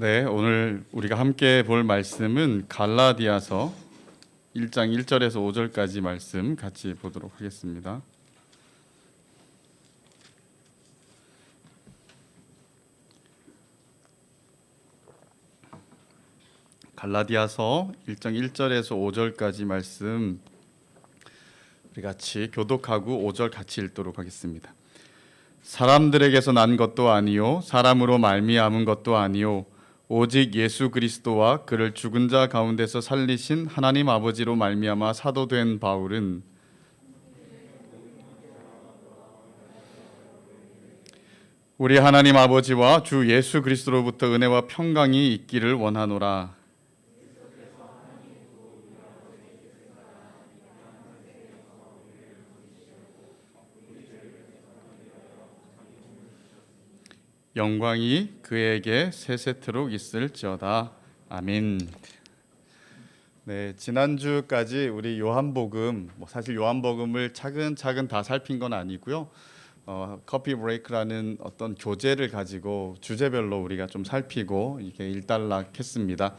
네, 오늘 우리가 함께 볼 말씀은 갈라디아서 1장 1절에서 5절까지 말씀 같이 보도록 하겠습니다. 갈라디아서 1장 1절에서 5절까지 말씀 우리 같이 교독하고 5절 같이 읽도록 하겠습니다. 사람들에게서 난 것도 아니요 사람으로 말미암은 것도 아니요 오직 예수 그리스도와 그를 죽은 자 가운데서 살리신 하나님 아버지로 말미암아 사도된 바울은 우리 하나님 아버지와 주 예수 그리스도로부터 은혜와 평강이 있기를 원하노라. 영광이 그에게 세세토록 있을지어다. 아멘. 네, 지난주까지 우리 요한복음, 사실 요한복음을 차근차근 다 살핀 건 아니고요. 커피 브레이크라는 어떤 교재를 가지고 주제별로 우리가 좀 살피고 이게 일단락했습니다.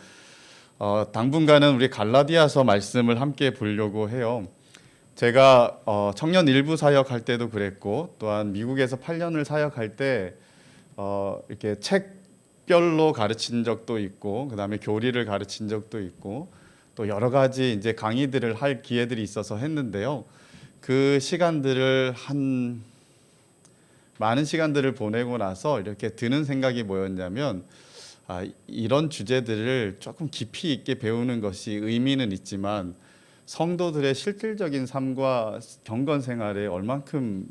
당분간은 우리 갈라디아서 말씀을 함께 보려고 해요. 제가 청년 일부 사역할 때도 그랬고, 또한 미국에서 8년을 사역할 때 이렇게 책별로 가르친 적도 있고, 그다음에 교리를 가르친 적도 있고, 또 여러 가지 이제 강의들을 할 기회들이 있어서 했는데요. 그 시간들을 많은 시간들을 보내고 나서 이렇게 드는 생각이 뭐였냐면, 이런 주제들을 조금 깊이 있게 배우는 것이 의미는 있지만 성도들의 실질적인 삶과 경건 생활에 얼만큼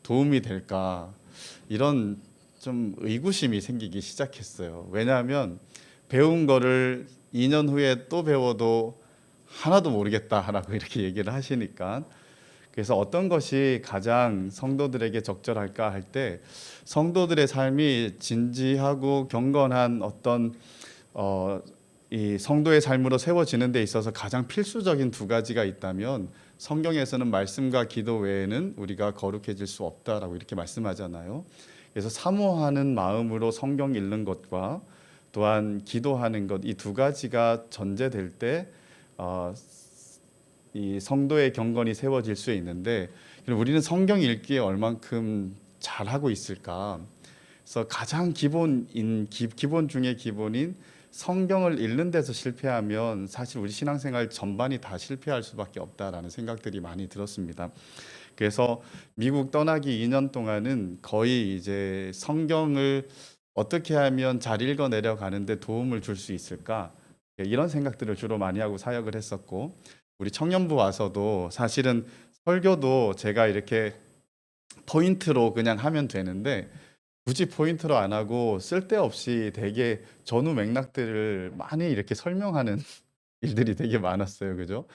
도움이 될까, 이런 좀 의구심이 생기기 시작했어요. 왜냐하면 배운 거를 2년 후에 또 배워도 하나도 모르겠다라고 이렇게 얘기를 하시니까, 그래서 어떤 것이 가장 성도들에게 적절할까 할 때 성도들의 삶이 진지하고 경건한 어떤 이 성도의 삶으로 세워지는 데 있어서 가장 필수적인 두 가지가 있다면, 성경에서는 말씀과 기도 외에는 우리가 거룩해질 수 없다라고 이렇게 말씀하잖아요. 그래서 사모하는 마음으로 성경 읽는 것과 또한 기도하는 것, 이 두 가지가 전제될 때 이 성도의 경건이 세워질 수 있는데, 우리는 성경 읽기에 얼만큼 잘하고 있을까? 그래서 가장 기본 중에 기본인 성경을 읽는 데서 실패하면 사실 우리 신앙생활 전반이 다 실패할 수밖에 없다라는 생각들이 많이 들었습니다. 그래서 미국 떠나기 2년 동안은 거의 이제 성경을 어떻게 하면 잘 읽어 내려가는데 도움을 줄 수 있을까, 이런 생각들을 주로 많이 하고 사역을 했었고, 우리 청년부 와서도 사실은 설교도 제가 이렇게 포인트로 그냥 하면 되는데, 굳이 포인트로 안 하고 쓸데없이 되게 전후 맥락들을 많이 이렇게 설명하는 일들이 되게 많았어요. 그죠?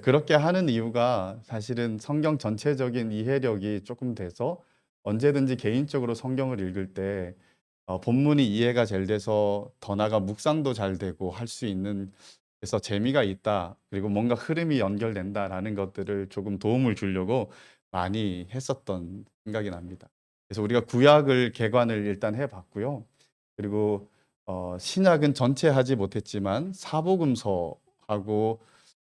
그렇게 하는 이유가 사실은 성경 전체적인 이해력이 조금 돼서 언제든지 개인적으로 성경을 읽을 때 본문이 이해가 잘 돼서 더 나아가 묵상도 잘 되고 할 수 있는, 그래서 재미가 있다, 그리고 뭔가 흐름이 연결된다라는 것들을 조금 도움을 주려고 많이 했었던 생각이 납니다. 그래서 우리가 구약을 개관을 일단 해봤고요. 그리고 신약은 전체 하지 못했지만 사복음서하고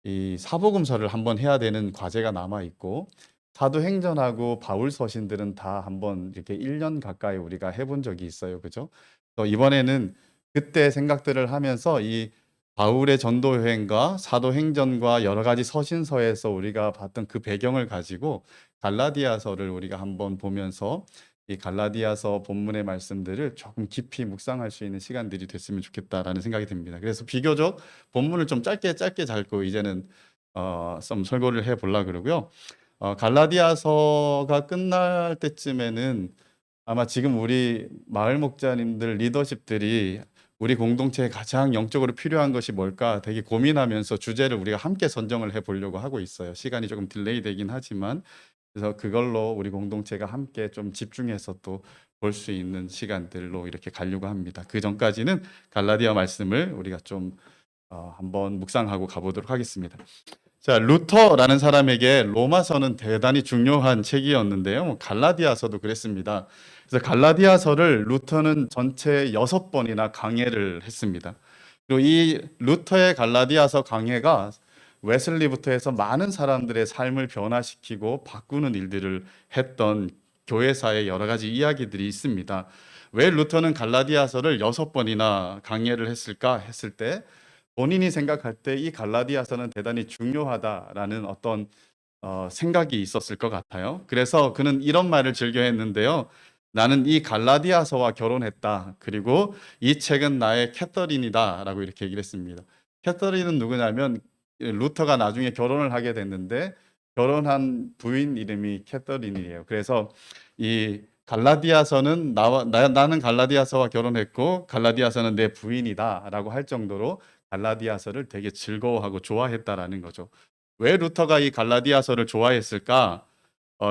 이 사복음서를 한번 해야 되는 과제가 남아 있고, 사도행전하고 바울 서신들은 다 한번 이렇게 1년 가까이 우리가 해본 적이 있어요. 그죠? 이번에는 그때 생각들을 하면서 이 바울의 전도 여행과 사도행전과 여러 가지 서신서에서 우리가 봤던 그 배경을 가지고 갈라디아서를 우리가 한번 보면서 이 갈라디아서 본문의 말씀들을 조금 깊이 묵상할 수 있는 시간들이 됐으면 좋겠다라는 생각이 듭니다. 그래서 비교적 본문을 좀 짧게 잡고 이제는 좀 설교를 해보려고 그러고요. 갈라디아서가 끝날 때쯤에는 아마 지금 우리 마을 목자님들 리더십들이 우리 공동체에 가장 영적으로 필요한 것이 뭘까 되게 고민하면서 주제를 우리가 함께 선정을 해보려고 하고 있어요. 시간이 조금 딜레이 되긴 하지만, 그래서 그걸로 우리 공동체가 함께 좀 집중해서 또 볼 수 있는 시간들로 이렇게 가려고 합니다. 그 전까지는 갈라디아 말씀을 우리가 좀 한번 묵상하고 가보도록 하겠습니다. 자, 루터라는 사람에게 로마서는 대단히 중요한 책이었는데요. 갈라디아서도 그랬습니다. 그래서 갈라디아서를 루터는 전체 6번이나 강해를 했습니다. 그리고 이 루터의 갈라디아서 강해가 웨슬리부터 해서 많은 사람들의 삶을 변화시키고 바꾸는 일들을 했던 교회사의 여러 가지 이야기들이 있습니다. 왜 루터는 갈라디아서를 6번이나 강해를 했을까 했을 때 본인이 생각할 때 이 갈라디아서는 대단히 중요하다라는 어떤 생각이 있었을 것 같아요. 그래서 그는 이런 말을 즐겨 했는데요. 나는 이 갈라디아서와 결혼했다. 그리고 이 책은 나의 캐서린이다라고 이렇게 얘기를 했습니다. 캐서린은 누구냐면 루터가 나중에 결혼을 하게 됐는데 결혼한 부인 이름이 캐서린이에요. 그래서 이 갈라디아서는 나는 갈라디아서와 결혼했고 갈라디아서는 내 부인이다라고 할 정도로 갈라디아서를 되게 즐거워하고 좋아했다라는 거죠. 왜 루터가 이 갈라디아서를 좋아했을까?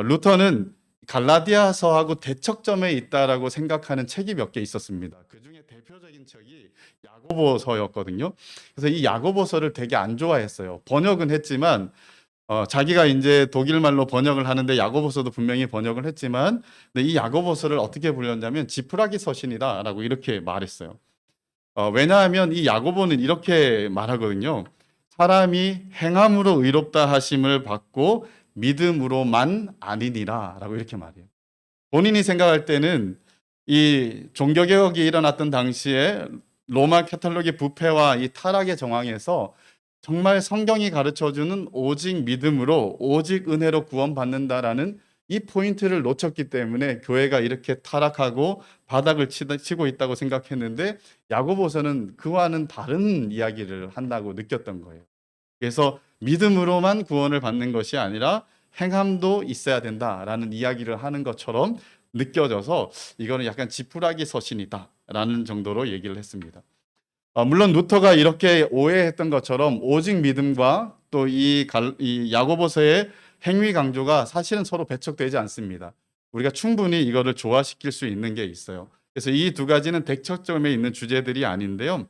루터는 갈라디아서하고 대척점에 있다라고 생각하는 책이 몇 개 있었습니다. 그 중에 대표적인 책이 야고보서였거든요. 그래서 이 야고보서를 되게 안 좋아했어요. 번역은 했지만 자기가 이제 독일 말로 번역을 하는데 야고보서도 분명히 번역을 했지만 근데 이 야고보서를 어떻게 불렀냐면 지푸라기 서신이다라고 이렇게 말했어요. 왜냐하면 이 야고보는 이렇게 말하거든요. 사람이 행함으로 의롭다 하심을 받고 믿음으로만 아니니라라고 이렇게 말해요. 본인이 생각할 때는 이 종교개혁이 일어났던 당시에 로마 카톨릭의 부패와 이 타락의 정황에서 정말 성경이 가르쳐주는 오직 믿음으로 오직 은혜로 구원받는다라는 이 포인트를 놓쳤기 때문에 교회가 이렇게 타락하고 바닥을 치고 있다고 생각했는데 야고보서는 그와는 다른 이야기를 한다고 느꼈던 거예요. 그래서 믿음으로만 구원을 받는 것이 아니라 행함도 있어야 된다라는 이야기를 하는 것처럼 느껴져서 이거는 약간 지푸라기 서신이다라는 정도로 얘기를 했습니다. 물론 루터가 이렇게 오해했던 것처럼 오직 믿음과 또 이 야고보서의 행위 강조가 사실은 서로 배척되지 않습니다. 우리가 충분히 이거를 조화시킬 수 있는 게 있어요. 그래서 이 두 가지는 대척점에 있는 주제들이 아닌데요.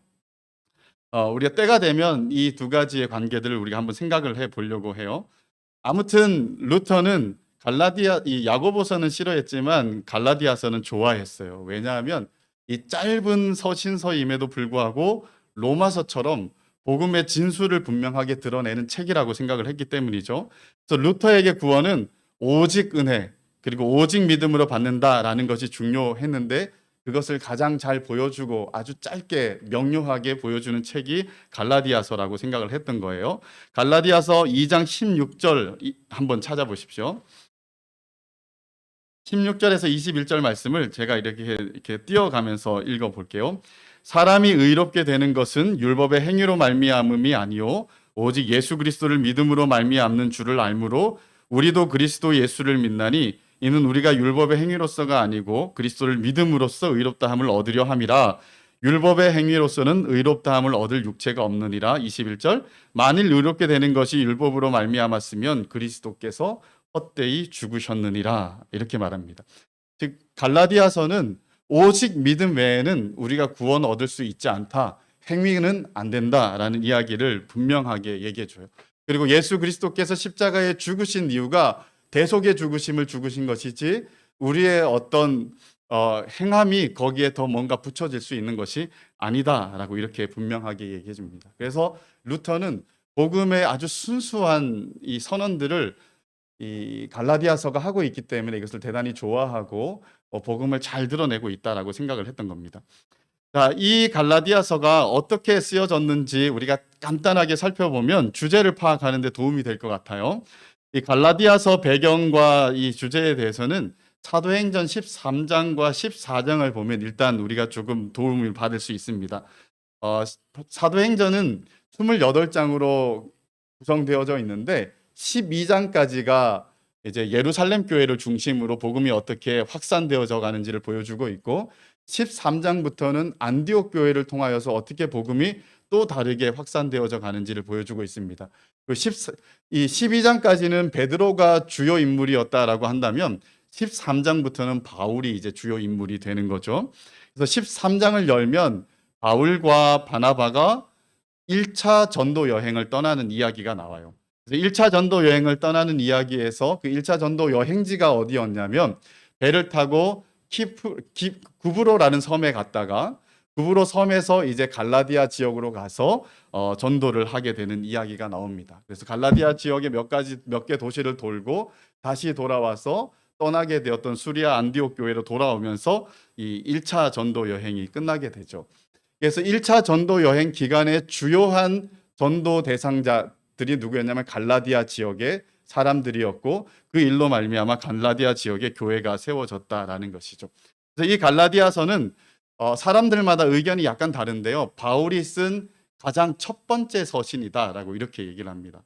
우리가 때가 되면 이 두 가지의 관계들을 우리가 한번 생각을 해 보려고 해요. 아무튼 루터는 이 야고보서는 싫어했지만 갈라디아서는 좋아했어요. 왜냐하면 이 짧은 서신서임에도 불구하고 로마서처럼 복음의 진수를 분명하게 드러내는 책이라고 생각을 했기 때문이죠. 그래서 루터에게 구원은 오직 은혜 그리고 오직 믿음으로 받는다라는 것이 중요했는데 그것을 가장 잘 보여주고 아주 짧게 명료하게 보여주는 책이 갈라디아서라고 생각을 했던 거예요. 갈라디아서 2장 16절 한번 찾아보십시오. 16절에서 21절 말씀을 제가 이렇게 띄어가면서 읽어볼게요. 사람이 의롭게 되는 것은 율법의 행위로 말미암음이 아니요 오직 예수 그리스도를 믿음으로 말미암는 줄을 알므로 우리도 그리스도 예수를 믿나니 이는 우리가 율법의 행위로서가 아니고 그리스도를 믿음으로써 의롭다함을 얻으려 함이라. 율법의 행위로서는 의롭다함을 얻을 육체가 없느니라. 21절 만일 의롭게 되는 것이 율법으로 말미암았으면 그리스도께서 헛되이 죽으셨느니라. 이렇게 말합니다. 즉 갈라디아서는 오직 믿음 외에는 우리가 구원 얻을 수 있지 않다. 행위는 안 된다라는 이야기를 분명하게 얘기해 줘요. 그리고 예수 그리스도께서 십자가에 죽으신 이유가 대속의 죽으심을 죽으신 것이지 우리의 어떤 행함이 거기에 더 뭔가 붙여질 수 있는 것이 아니다라고 이렇게 분명하게 얘기해 줍니다. 그래서 루터는 복음의 아주 순수한 이 선언들을 이 갈라디아서가 하고 있기 때문에 이것을 대단히 좋아하고 복음을 잘 드러내고 있다라고 생각을 했던 겁니다. 자, 이 갈라디아서가 어떻게 쓰여졌는지 우리가 간단하게 살펴보면 주제를 파악하는 데 도움이 될 것 같아요. 이 갈라디아서 배경과 이 주제에 대해서는 사도행전 13장과 14장을 보면 일단 우리가 조금 도움을 받을 수 있습니다. 사도행전은 28장으로 구성되어져 있는데 12장까지가 이제 예루살렘 교회를 중심으로 복음이 어떻게 확산되어져 가는지를 보여주고 있고 13장부터는 안디옥 교회를 통하여서 어떻게 복음이 또 다르게 확산되어져 가는지를 보여주고 있습니다. 이 12장까지는 베드로가 주요 인물이었다라고 한다면 13장부터는 바울이 이제 주요 인물이 되는 거죠. 그래서 13장을 열면 바울과 바나바가 1차 전도 여행을 떠나는 이야기가 나와요. 그래서 1차 전도 여행을 떠나는 이야기에서 그 1차 전도 여행지가 어디였냐면 배를 타고 구브로라는 섬에 갔다가 구브로 섬에서 이제 갈라디아 지역으로 가서 전도를 하게 되는 이야기가 나옵니다. 그래서 갈라디아 지역의 몇 개 도시를 돌고 다시 돌아와서 떠나게 되었던 수리아 안디옥 교회로 돌아오면서 이 1차 전도 여행이 끝나게 되죠. 그래서 1차 전도 여행 기간에 주요한 전도 대상자들이 누구였냐면 갈라디아 지역의 사람들이었고 그 일로 말미암아 갈라디아 지역에 교회가 세워졌다라는 것이죠. 그래서 이 갈라디아서는 사람들마다 의견이 약간 다른데요. 바울이 쓴 가장 첫 번째 서신이다라고 이렇게 얘기를 합니다.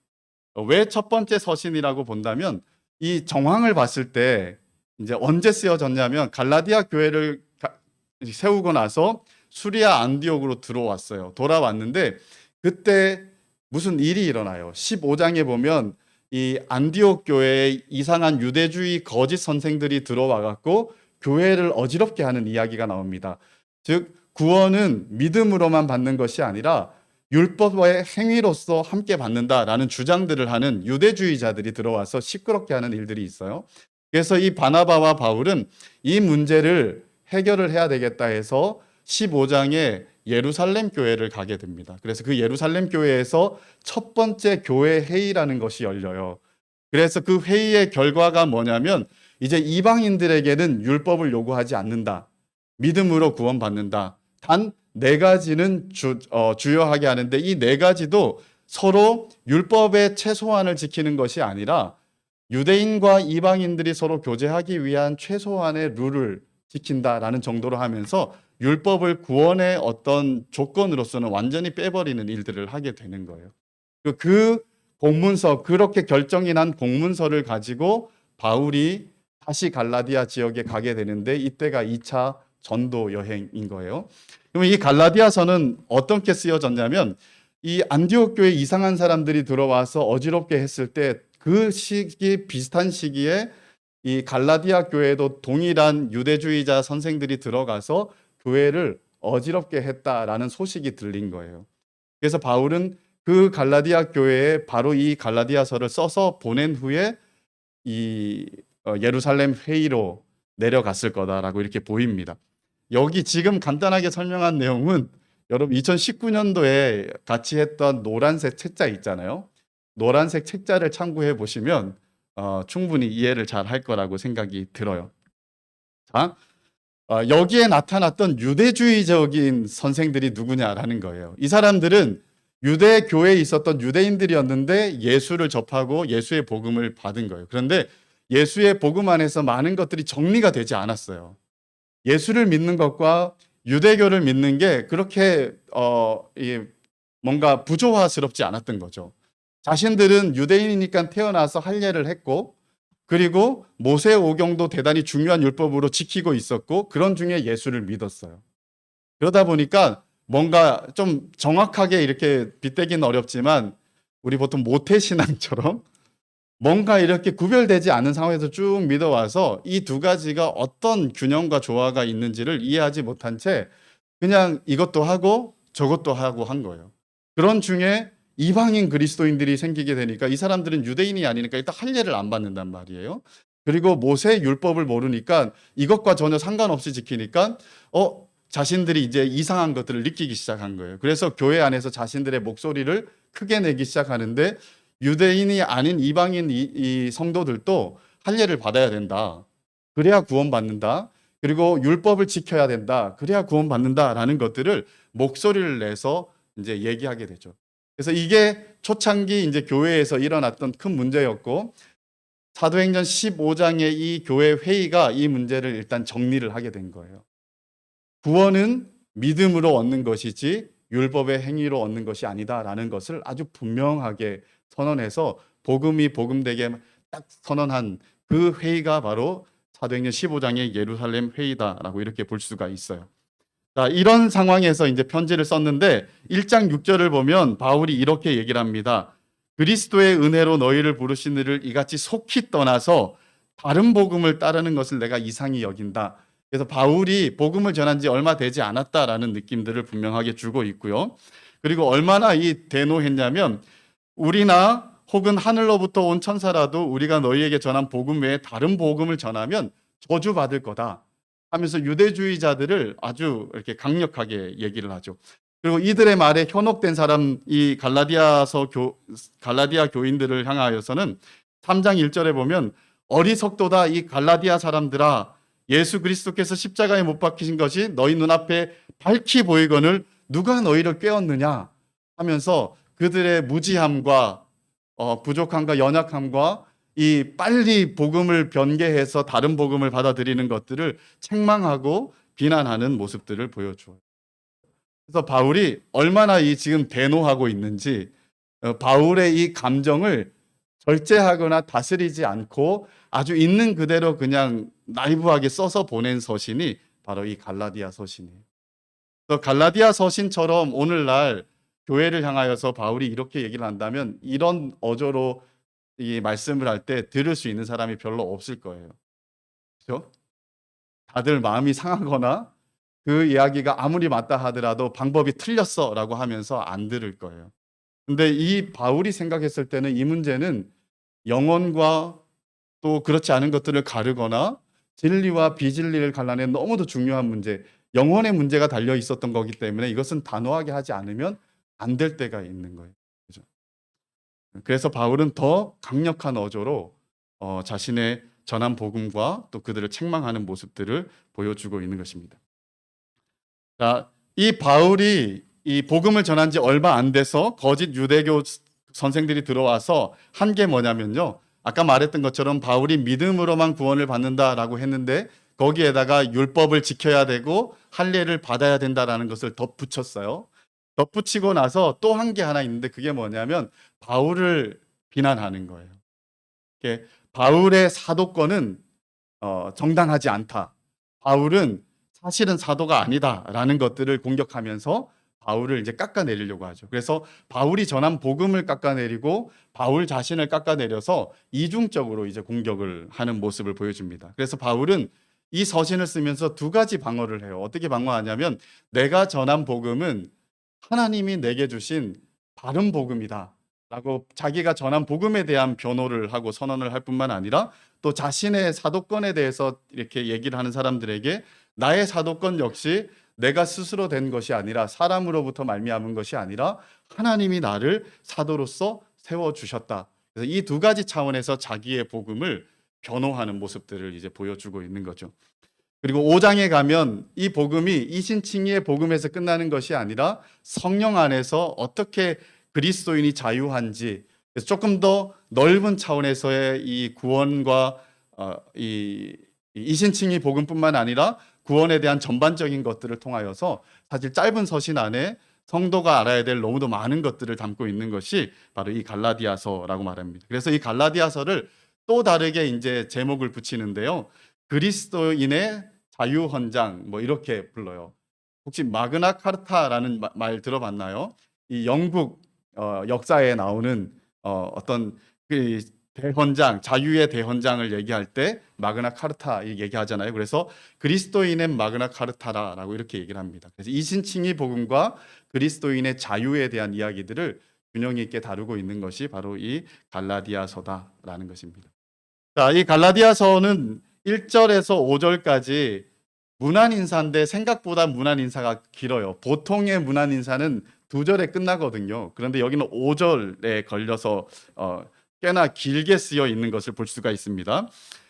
왜 첫 번째 서신이라고 본다면 이 정황을 봤을 때 이제 언제 쓰여졌냐면 갈라디아 교회를 세우고 나서 수리아 안디옥으로 들어왔어요. 돌아왔는데 그때 무슨 일이 일어나요. 15장에 보면 이 안디옥 교회에 이상한 유대주의 거짓 선생들이 들어와 갖고 교회를 어지럽게 하는 이야기가 나옵니다. 즉 구원은 믿음으로만 받는 것이 아니라 율법의 행위로서 함께 받는다라는 주장들을 하는 유대주의자들이 들어와서 시끄럽게 하는 일들이 있어요. 그래서 이 바나바와 바울은 이 문제를 해결을 해야 되겠다 해서 15장에 예루살렘 교회를 가게 됩니다. 그래서 그 예루살렘 교회에서 첫 번째 교회 회의라는 것이 열려요. 그래서 그 회의의 결과가 뭐냐면 이제 이방인들에게는 율법을 요구하지 않는다. 믿음으로 구원받는다. 단 네 가지는 주요하게 하는데 이 네 가지도 서로 율법의 최소한을 지키는 것이 아니라 유대인과 이방인들이 서로 교제하기 위한 최소한의 룰을 지킨다라는 정도로 하면서 율법을 구원의 어떤 조건으로서는 완전히 빼버리는 일들을 하게 되는 거예요. 그 공문서, 그렇게 결정이 난 공문서를 가지고 바울이 다시 갈라디아 지역에 가게 되는데 이때가 2차 전도 여행인 거예요. 그러면 이 갈라디아서는 어떻게 쓰여졌냐면 이 안디옥 교회 이상한 사람들이 들어와서 어지럽게 했을 때 그 시기 비슷한 시기에 이 갈라디아 교회도 동일한 유대주의자 선생들이 들어가서 교회를 어지럽게 했다라는 소식이 들린 거예요. 그래서 바울은 그 갈라디아 교회에 바로 이 갈라디아서를 써서 보낸 후에 이 예루살렘 회의로 내려갔을 거다라고 이렇게 보입니다. 여기 지금 간단하게 설명한 내용은 여러분 2019년도에 같이 했던 노란색 책자 있잖아요. 노란색 책자를 참고해 보시면 충분히 이해를 잘 할 거라고 생각이 들어요. 자, 여기에 나타났던 유대주의적인 선생들이 누구냐라는 거예요. 이 사람들은 유대 교회에 있었던 유대인들이었는데 예수를 접하고 예수의 복음을 받은 거예요. 그런데 예수의 복음 안에서 많은 것들이 정리가 되지 않았어요. 예수를 믿는 것과 유대교를 믿는 게 그렇게 뭔가 부조화스럽지 않았던 거죠. 자신들은 유대인이니까 태어나서 할례를 했고 그리고 모세 오경도 대단히 중요한 율법으로 지키고 있었고 그런 중에 예수를 믿었어요. 그러다 보니까 뭔가 좀 정확하게 이렇게 빗대기는 어렵지만 우리 보통 모태신앙처럼 뭔가 이렇게 구별되지 않은 상황에서 쭉 믿어와서 이 두 가지가 어떤 균형과 조화가 있는지를 이해하지 못한 채 그냥 이것도 하고 저것도 하고 한 거예요. 그런 중에 이방인 그리스도인들이 생기게 되니까 이 사람들은 유대인이 아니니까 일단 할례를 안 받는단 말이에요. 그리고 모세 율법을 모르니까 이것과 전혀 상관없이 지키니까 자신들이 이제 이상한 것들을 느끼기 시작한 거예요. 그래서 교회 안에서 자신들의 목소리를 크게 내기 시작하는데 유대인이 아닌 이방인 이 성도들도 할례를 받아야 된다. 그래야 구원받는다. 그리고 율법을 지켜야 된다. 그래야 구원받는다라는 것들을 목소리를 내서 이제 얘기하게 되죠. 그래서 이게 초창기 이제 교회에서 일어났던 큰 문제였고 사도행전 15장의 이 교회 회의가 이 문제를 일단 정리를 하게 된 거예요. 구원은 믿음으로 얻는 것이지 율법의 행위로 얻는 것이 아니다라는 것을 아주 분명하게 선언해서 복음이 복음되게 딱 선언한 그 회의가 바로 사도행전 15장의 예루살렘 회의다라고 이렇게 볼 수가 있어요. 자, 이런 상황에서 이제 편지를 썼는데 1장 6절을 보면 바울이 이렇게 얘기를 합니다. 그리스도의 은혜로 너희를 부르신 이를 이같이 속히 떠나서 다른 복음을 따르는 것을 내가 이상히 여긴다. 그래서 바울이 복음을 전한 지 얼마 되지 않았다라는 느낌들을 분명하게 주고 있고요. 그리고 얼마나 이 대노했냐면 우리나 혹은 하늘로부터 온 천사라도 우리가 너희에게 전한 복음 외에 다른 복음을 전하면 저주받을 거다 하면서 유대주의자들을 아주 이렇게 강력하게 얘기를 하죠. 그리고 이들의 말에 현혹된 사람, 이 갈라디아 교인들을 향하여서는 3장 1절에 보면 어리석도다 이 갈라디아 사람들아, 예수 그리스도께서 십자가에 못 박히신 것이 너희 눈앞에 밝히 보이거늘 누가 너희를 깨웠느냐 하면서 그들의 무지함과 부족함과 연약함과 이 빨리 복음을 변개해서 다른 복음을 받아들이는 것들을 책망하고 비난하는 모습들을 보여줘요. 그래서 바울이 얼마나 이 지금 대노하고 있는지, 바울의 이 감정을 절제하거나 다스리지 않고 아주 있는 그대로 그냥 나이브하게 써서 보낸 서신이 바로 이 갈라디아 서신이에요. 그래서 갈라디아 서신처럼 오늘날 교회를 향하여서 바울이 이렇게 얘기를 한다면 이런 어조로 이 말씀을 할 때 들을 수 있는 사람이 별로 없을 거예요. 그렇죠? 다들 마음이 상하거나 그 이야기가 아무리 맞다 하더라도 방법이 틀렸어라고 하면서 안 들을 거예요. 근데 이 바울이 생각했을 때는 이 문제는 영혼과 또 그렇지 않은 것들을 가르거나 진리와 비진리를 갈라내는 너무도 중요한 문제, 영혼의 문제가 달려 있었던 거기 때문에 이것은 단호하게 하지 않으면 안 될 때가 있는 거예요. 그죠? 그래서 바울은 더 강력한 어조로 자신의 전한 복음과 또 그들을 책망하는 모습들을 보여주고 있는 것입니다. 자, 이 바울이 이 복음을 전한 지 얼마 안 돼서 거짓 유대교 선생들이 들어와서 한 게 뭐냐면요. 아까 말했던 것처럼 바울이 믿음으로만 구원을 받는다라고 했는데 거기에다가 율법을 지켜야 되고 할례를 받아야 된다라는 것을 덧붙였어요. 덧붙이고 나서 또 한 게 하나 있는데 그게 뭐냐면 바울을 비난하는 거예요. 바울의 사도권은 정당하지 않다. 바울은 사실은 사도가 아니다라는 것들을 공격하면서 바울을 이제 깎아내리려고 하죠. 그래서 바울이 전한 복음을 깎아내리고 바울 자신을 깎아내려서 이중적으로 이제 공격을 하는 모습을 보여줍니다. 그래서 바울은 이 서신을 쓰면서 두 가지 방어를 해요. 어떻게 방어하냐면 내가 전한 복음은 하나님이 내게 주신 바른 복음이다 라고 자기가 전한 복음에 대한 변호를 하고 선언을 할 뿐만 아니라 또 자신의 사도권에 대해서 이렇게 얘기를 하는 사람들에게 나의 사도권 역시 내가 스스로 된 것이 아니라 사람으로부터 말미암은 것이 아니라 하나님이 나를 사도로서 세워주셨다. 그래서 이 두 가지 차원에서 자기의 복음을 변호하는 모습들을 이제 보여주고 있는 거죠. 그리고 5장에 가면 이 복음이 이신칭의의 복음에서 끝나는 것이 아니라 성령 안에서 어떻게 그리스도인이 자유한지 조금 더 넓은 차원에서의 이 구원과 이 이신칭의 복음뿐만 아니라 구원에 대한 전반적인 것들을 통하여서 사실 짧은 서신 안에 성도가 알아야 될 너무도 많은 것들을 담고 있는 것이 바로 이 갈라디아서라고 말합니다. 그래서 이 갈라디아서를 또 다르게 이제 제목을 붙이는데요. 그리스도인의 자유헌장 뭐 이렇게 불러요. 혹시 마그나 카르타라는 말 들어봤나요? 이 영국 역사에 나오는 어떤 그 대헌장, 자유의 대헌장을 얘기할 때 마그나 카르타 얘기하잖아요. 그래서 그리스도인의 마그나 카르타라고 이렇게 얘기를 합니다. 그래서 이신칭의 복음과 그리스도인의 자유에 대한 이야기들을 균형 있게 다루고 있는 것이 바로 이 갈라디아서다라는 것입니다. 자, 이 갈라디아서는 1절에서 5절까지 문안 인사인데 생각보다 문안 인사가 길어요. 보통의 문안 인사는 2절에 끝나거든요. 그런데 여기는 5절에 걸려서 꽤나 길게 쓰여 있는 것을 볼 수가 있습니다.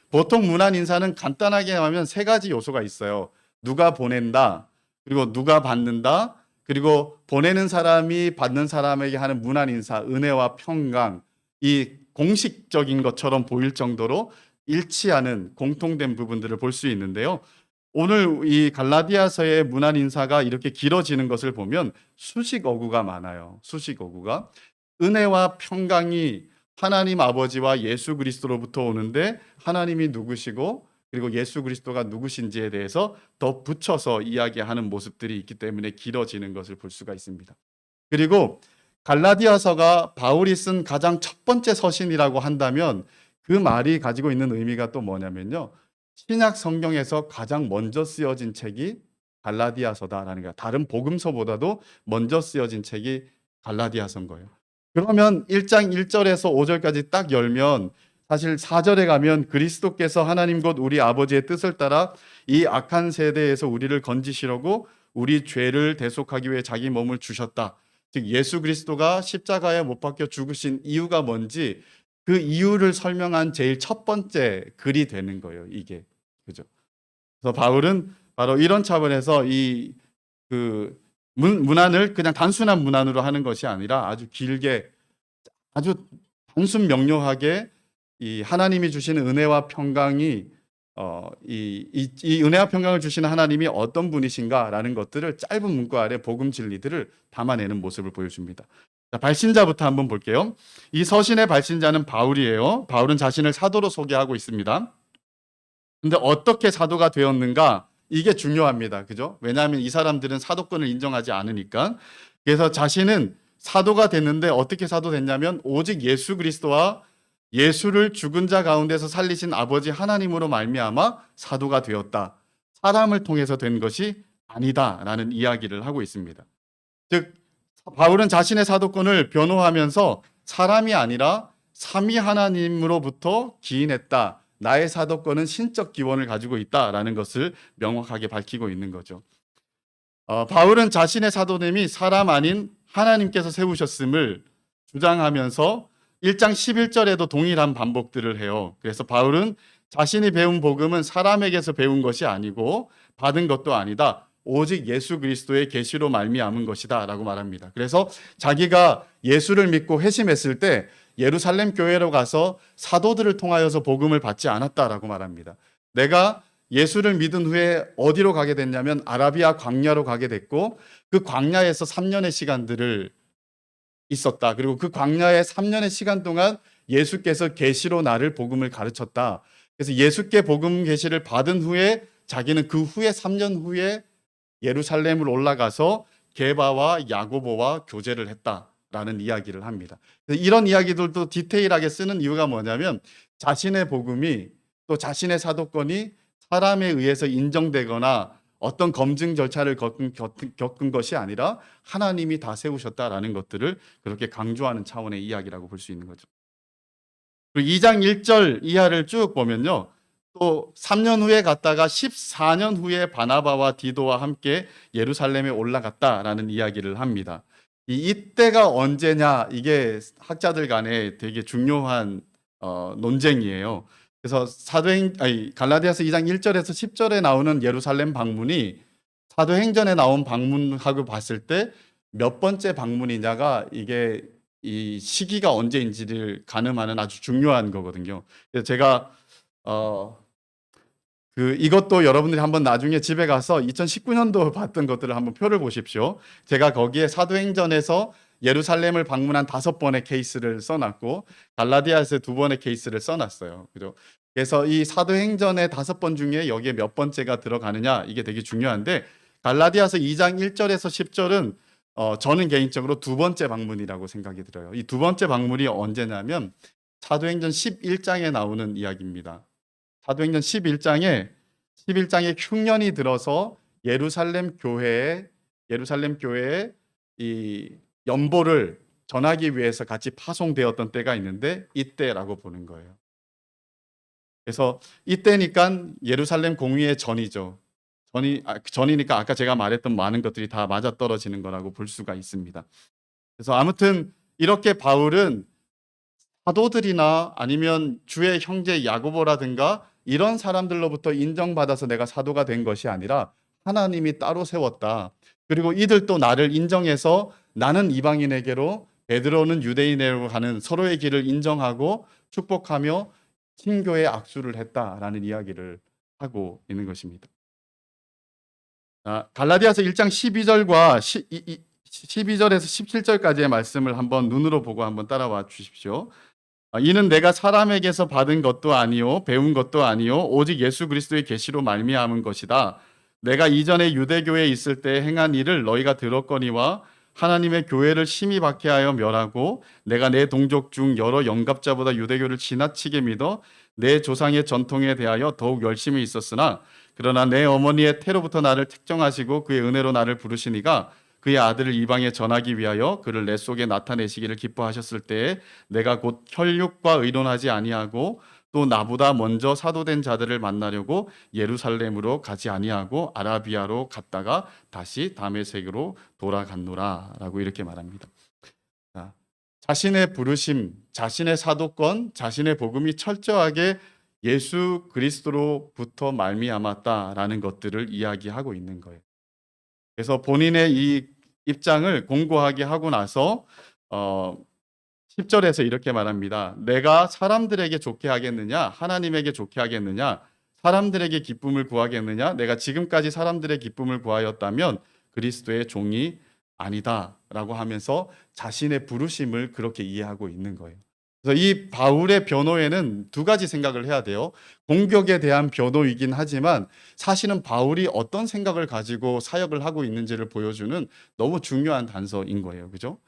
보통 문안 인사는 간단하게 하면 3가지 요소가 있어요. 누가 보낸다, 그리고 누가 받는다, 그리고 보내는 사람이 받는 사람에게 하는 문안 인사, 은혜와 평강, 이 공식적인 것처럼 보일 정도로 일치하는 공통된 부분들을 볼 수 있는데요. 오늘 이 갈라디아서의 문안 인사가 이렇게 길어지는 것을 보면 수식 어구가 많아요. 수식 어구가 은혜와 평강이 하나님 아버지와 예수 그리스도로부터 오는데 하나님이 누구시고 그리고 예수 그리스도가 누구신지에 대해서 더 붙여서 이야기하는 모습들이 있기 때문에 길어지는 것을 볼 수가 있습니다. 그리고 갈라디아서가 바울이 쓴 가장 첫 번째 서신이라고 한다면 그 말이 가지고 있는 의미가 또 뭐냐면요. 신약 성경에서 가장 먼저 쓰여진 책이 갈라디아서다라는 거예요. 다른 복음서보다도 먼저 쓰여진 책이 갈라디아서인 거예요. 그러면 1장 1절에서 5절까지 딱 열면 사실 4절에 가면 그리스도께서 하나님 곧 우리 아버지의 뜻을 따라 이 악한 세대에서 우리를 건지시려고 우리 죄를 대속하기 위해 자기 몸을 주셨다. 즉 예수 그리스도가 십자가에 못 박혀 죽으신 이유가 뭔지 그 이유를 설명한 제일 첫 번째 글이 되는 거예요. 이게. 그죠? 그래서 바울은 바로 이런 차원에서 이 그 문안을 그냥 단순한 문안으로 하는 것이 아니라 아주 길게 아주 단순 명료하게 이 하나님이 주시는 은혜와 평강이 이 은혜와 평강을 주시는 하나님이 어떤 분이신가라는 것들을 짧은 문구 아래 복음 진리들을 담아내는 모습을 보여줍니다. 자, 발신자부터 한번 볼게요. 이 서신의 발신자는 바울이에요. 바울은 자신을 사도로 소개하고 있습니다. 근데 어떻게 사도가 되었는가? 이게 중요합니다. 그죠? 왜냐하면 이 사람들은 사도권을 인정하지 않으니까. 그래서 자신은 사도가 됐는데 어떻게 사도 됐냐면 오직 예수 그리스도와 예수를 죽은 자 가운데서 살리신 아버지 하나님으로 말미암아 사도가 되었다. 사람을 통해서 된 것이 아니다라는 이야기를 하고 있습니다. 즉 바울은 자신의 사도권을 변호하면서 사람이 아니라 삼위 하나님으로부터 기인했다. 나의 사도권은 신적 기원을 가지고 있다라는 것을 명확하게 밝히고 있는 거죠. 바울은 자신의 사도됨이 사람 아닌 하나님께서 세우셨음을 주장하면서 1장 11절에도 동일한 반복들을 해요. 그래서 바울은 자신이 배운 복음은 사람에게서 배운 것이 아니고 받은 것도 아니다. 오직 예수 그리스도의 계시로 말미암은 것이다 라고 말합니다. 그래서 자기가 예수를 믿고 회심했을 때 예루살렘 교회로 가서 사도들을 통하여서 복음을 받지 않았다라고 말합니다. 내가 예수를 믿은 후에 어디로 가게 됐냐면 아라비아 광야로 가게 됐고 그 광야에서 3년의 시간들을 있었다. 그리고 그 광야의 3년의 시간 동안 예수께서 계시로 나를 복음을 가르쳤다. 그래서 예수께 복음 계시를 받은 후에 자기는 그 후에 3년 후에 예루살렘을 올라가서 게바와 야고보와 교제를 했다라는 이야기를 합니다. 이런 이야기들도 디테일하게 쓰는 이유가 뭐냐면 자신의 복음이 또 자신의 사도권이 사람에 의해서 인정되거나 어떤 검증 절차를 겪은 것이 아니라 하나님이 다 세우셨다라는 것들을 그렇게 강조하는 차원의 이야기라고 볼 수 있는 거죠. 그리고 2장 1절 이하를 쭉 보면요. 또 3년 후에 갔다가 14년 후에 바나바와 디도와 함께 예루살렘에 올라갔다라는 이야기를 합니다. 이때가 언제냐 이게 학자들 간에 되게 중요한 논쟁이에요. 그래서 갈라디아서 2장 1절에서 10절에 나오는 예루살렘 방문이 사도행전에 나온 방문하고 봤을 때 몇 번째 방문이냐가 이게 이 시기가 언제인지를 가늠하는 아주 중요한 거거든요. 그래서 제가 이것도 여러분들이 한번 나중에 집에 가서 2019년도 봤던 것들을 한번 표를 보십시오. 제가 거기에 사도행전에서 예루살렘을 방문한 5번의 케이스를 써놨고 갈라디아에서 2번의 케이스를 써놨어요. 그죠? 그래서 이 사도행전의 5번 중에 여기에 몇 번째가 들어가느냐 이게 되게 중요한데 갈라디아서 2장 1절에서 10절은 저는 개인적으로 2번째 방문이라고 생각이 들어요. 이 2번째 방문이 언제냐면 사도행전 11장에 나오는 이야기입니다. 사도행전 11장에 흉년이 들어서 예루살렘 교회에 이 연보를 전하기 위해서 같이 파송되었던 때가 있는데 이때라고 보는 거예요. 그래서 이때니까 예루살렘 공의의 전이죠. 전이니까 아까 제가 말했던 많은 것들이 다 맞아떨어지는 거라고 볼 수가 있습니다. 그래서 아무튼 이렇게 바울은 사도들이나 아니면 주의 형제 야고보라든가 이런 사람들로부터 인정받아서 내가 사도가 된 것이 아니라 하나님이 따로 세웠다. 그리고 이들도 나를 인정해서 나는 이방인에게로 베드로는 유대인에게로 가는 서로의 길을 인정하고 축복하며 친교의 악수를 했다라는 이야기를 하고 있는 것입니다. 갈라디아서 1장 12절과 12절에서 17절까지의 말씀을 한번 눈으로 보고 한번 따라와 주십시오. 이는 내가 사람에게서 받은 것도 아니요 배운 것도 아니요 오직 예수 그리스도의 계시로 말미암은 것이다. 내가 이전에 유대교에 있을 때 행한 일을 너희가 들었거니와 하나님의 교회를 심히 박해하여 멸하고 내가 내 동족 중 여러 영갑자보다 유대교를 지나치게 믿어 내 조상의 전통에 대하여 더욱 열심히 있었으나 그러나 내 어머니의 태로부터 나를 택정하시고 그의 은혜로 나를 부르시니가 그의 아들을 이방에 전하기 위하여 그를 내 속에 나타내시기를 기뻐하셨을 때에 내가 곧 혈육과 의논하지 아니하고 또 나보다 먼저 사도된 자들을 만나려고 예루살렘으로 가지 아니하고 아라비아로 갔다가 다시 다메섹으로 돌아갔노라라고 이렇게 말합니다. 자, 자신의 부르심, 자신의 사도권, 자신의 복음이 철저하게 예수 그리스도로부터 말미암았다라는 것들을 이야기하고 있는 거예요. 그래서 본인의 이 입장을 공고하게 하고 나서 10절에서 이렇게 말합니다. 내가 사람들에게 좋게 하겠느냐? 하나님에게 좋게 하겠느냐? 사람들에게 기쁨을 구하겠느냐? 내가 지금까지 사람들의 기쁨을 구하였다면 그리스도의 종이 아니다라고 하면서 자신의 부르심을 그렇게 이해하고 있는 거예요. 그래서 이 바울의 변호에는 두 가지 생각을 해야 돼요. 공격에 대한 변호이긴 하지만 사실은 바울이 어떤 생각을 가지고 사역을 하고 있는지를 보여주는 너무 중요한 단서인 거예요. 그죠?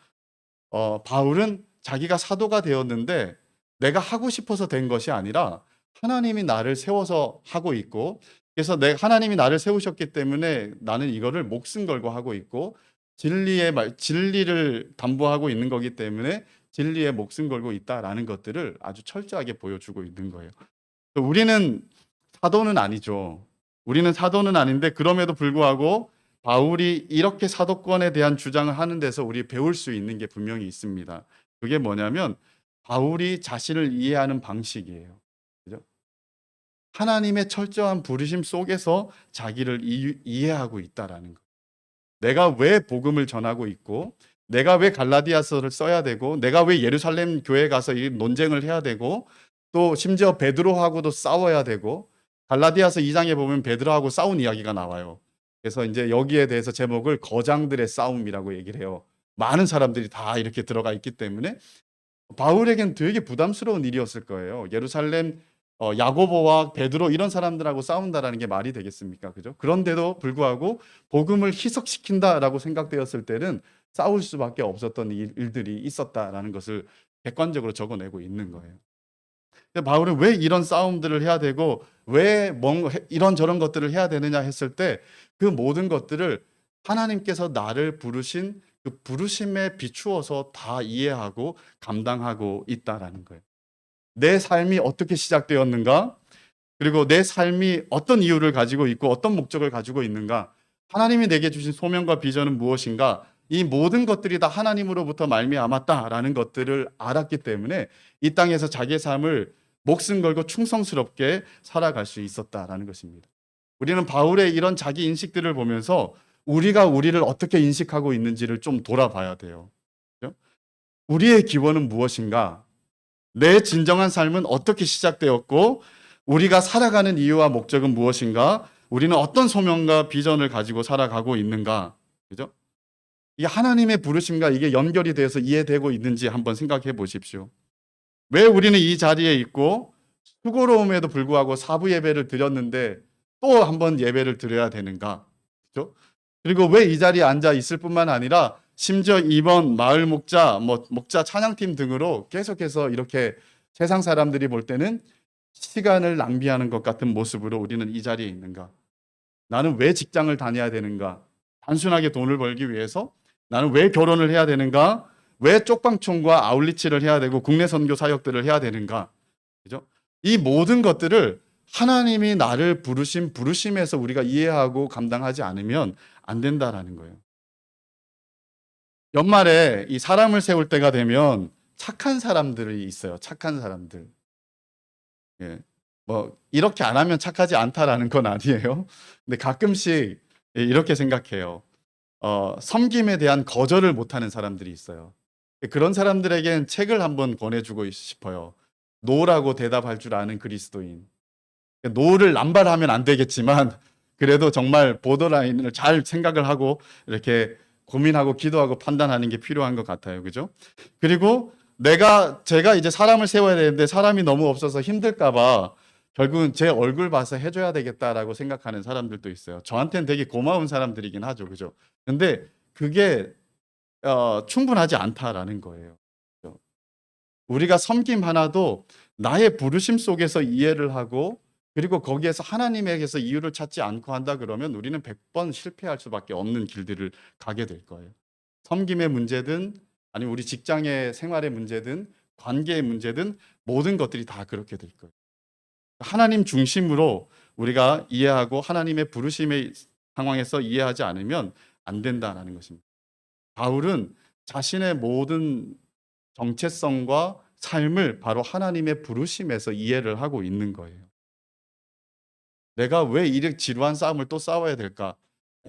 바울은 자기가 사도가 되었는데 내가 하고 싶어서 된 것이 아니라 하나님이 나를 세워서 하고 있고, 그래서 하나님이 나를 세우셨기 때문에 나는 이거를 목숨 걸고 하고 있고 진리를 담보하고 있는 거기 때문에 진리에 목숨 걸고 있다라는 것들을 아주 철저하게 보여주고 있는 거예요. 우리는 사도는 아니죠. 우리는 사도는 아닌데 그럼에도 불구하고 바울이 이렇게 사도권에 대한 주장을 하는 데서 우리 배울 수 있는 게 분명히 있습니다. 그게 뭐냐면 바울이 자신을 이해하는 방식이에요. 그죠? 하나님의 철저한 부르심 속에서 자기를 이해하고 있다라는 거. 내가 왜 복음을 전하고 있고, 내가 왜 갈라디아서를 써야 되고, 내가 왜 예루살렘 교회에 가서 이 논쟁을 해야 되고, 또 심지어 베드로하고도 싸워야 되고, 갈라디아서 2장에 보면 베드로하고 싸운 이야기가 나와요. 그래서 이제 여기에 대해서 제목을 거장들의 싸움이라고 얘기를 해요. 많은 사람들이 다 이렇게 들어가 있기 때문에 바울에겐 되게 부담스러운 일이었을 거예요. 예루살렘 야고보와 베드로 이런 사람들하고 싸운다라는 게 말이 되겠습니까? 그죠? 그런데도 불구하고 복음을 희석시킨다라고 생각되었을 때는 싸울 수밖에 없었던 일들이 있었다라는 것을 객관적으로 적어내고 있는 거예요. 근데 바울은 왜 이런 싸움들을 해야 되고 왜 이런저런 것들을 해야 되느냐 했을 때 그 모든 것들을 하나님께서 나를 부르신 그 부르심에 비추어서 다 이해하고 감당하고 있다라는 거예요. 내 삶이 어떻게 시작되었는가? 그리고 내 삶이 어떤 이유를 가지고 있고 어떤 목적을 가지고 있는가? 하나님이 내게 주신 소명과 비전은 무엇인가? 이 모든 것들이 다 하나님으로부터 말미암았다라는 것들을 알았기 때문에 이 땅에서 자기의 삶을 목숨 걸고 충성스럽게 살아갈 수 있었다라는 것입니다. 우리는 바울의 이런 자기 인식들을 보면서 우리가 우리를 어떻게 인식하고 있는지를 좀 돌아봐야 돼요. 그렇죠? 우리의 기원은 무엇인가? 내 진정한 삶은 어떻게 시작되었고 우리가 살아가는 이유와 목적은 무엇인가? 우리는 어떤 소명과 비전을 가지고 살아가고 있는가? 그죠? 이게 하나님의 부르심과 이게 연결이 되어서 이해되고 있는지 한번 생각해 보십시오. 왜 우리는 이 자리에 있고 수고로움에도 불구하고 사부 예배를 드렸는데 또 한번 예배를 드려야 되는가? 그죠? 그리고 왜 이 자리에 앉아 있을 뿐만 아니라 심지어 이번 마을 목자, 목자 찬양팀 등으로 계속해서 이렇게 세상 사람들이 볼 때는 시간을 낭비하는 것 같은 모습으로 우리는 이 자리에 있는가? 나는 왜 직장을 다녀야 되는가? 단순하게 돈을 벌기 위해서? 나는 왜 결혼을 해야 되는가? 왜 쪽방촌과 아울리치를 해야 되고 국내 선교 사역들을 해야 되는가? 그죠? 이 모든 것들을 하나님이 나를 부르신 부르심에서 우리가 이해하고 감당하지 않으면 안 된다라는 거예요. 연말에 이 사람을 세울 때가 되면 착한 사람들이 있어요. 착한 사람들. 예. 이렇게 안 하면 착하지 않다라는 건 아니에요. 근데 가끔씩 이렇게 생각해요. 섬김에 대한 거절을 못하는 사람들이 있어요. 그런 사람들에겐 책을 한번 권해주고 싶어요. 노라고 대답할 줄 아는 그리스도인. 노를 남발하면 안 되겠지만 그래도 정말 보더라인을 잘 생각을 하고 이렇게 고민하고 기도하고 판단하는 게 필요한 것 같아요. 그죠? 그리고 제가 이제 사람을 세워야 되는데 사람이 너무 없어서 힘들까 봐 결국은 제 얼굴 봐서 해줘야 되겠다라고 생각하는 사람들도 있어요. 저한테는 되게 고마운 사람들이긴 하죠. 그죠? 근데 그게 충분하지 않다라는 거예요. 우리가 섬김 하나도 나의 부르심 속에서 이해를 하고 그리고 거기에서 하나님에게서 이유를 찾지 않고 한다 그러면 우리는 100번 실패할 수밖에 없는 길들을 가게 될 거예요. 섬김의 문제든 아니면 우리 직장의 생활의 문제든 관계의 문제든 모든 것들이 다 그렇게 될 거예요. 하나님 중심으로 우리가 이해하고 하나님의 부르심의 상황에서 이해하지 않으면 안 된다라는 것입니다. 바울은 자신의 모든 정체성과 삶을 바로 하나님의 부르심에서 이해를 하고 있는 거예요. 내가 왜 이렇게 지루한 싸움을 또 싸워야 될까?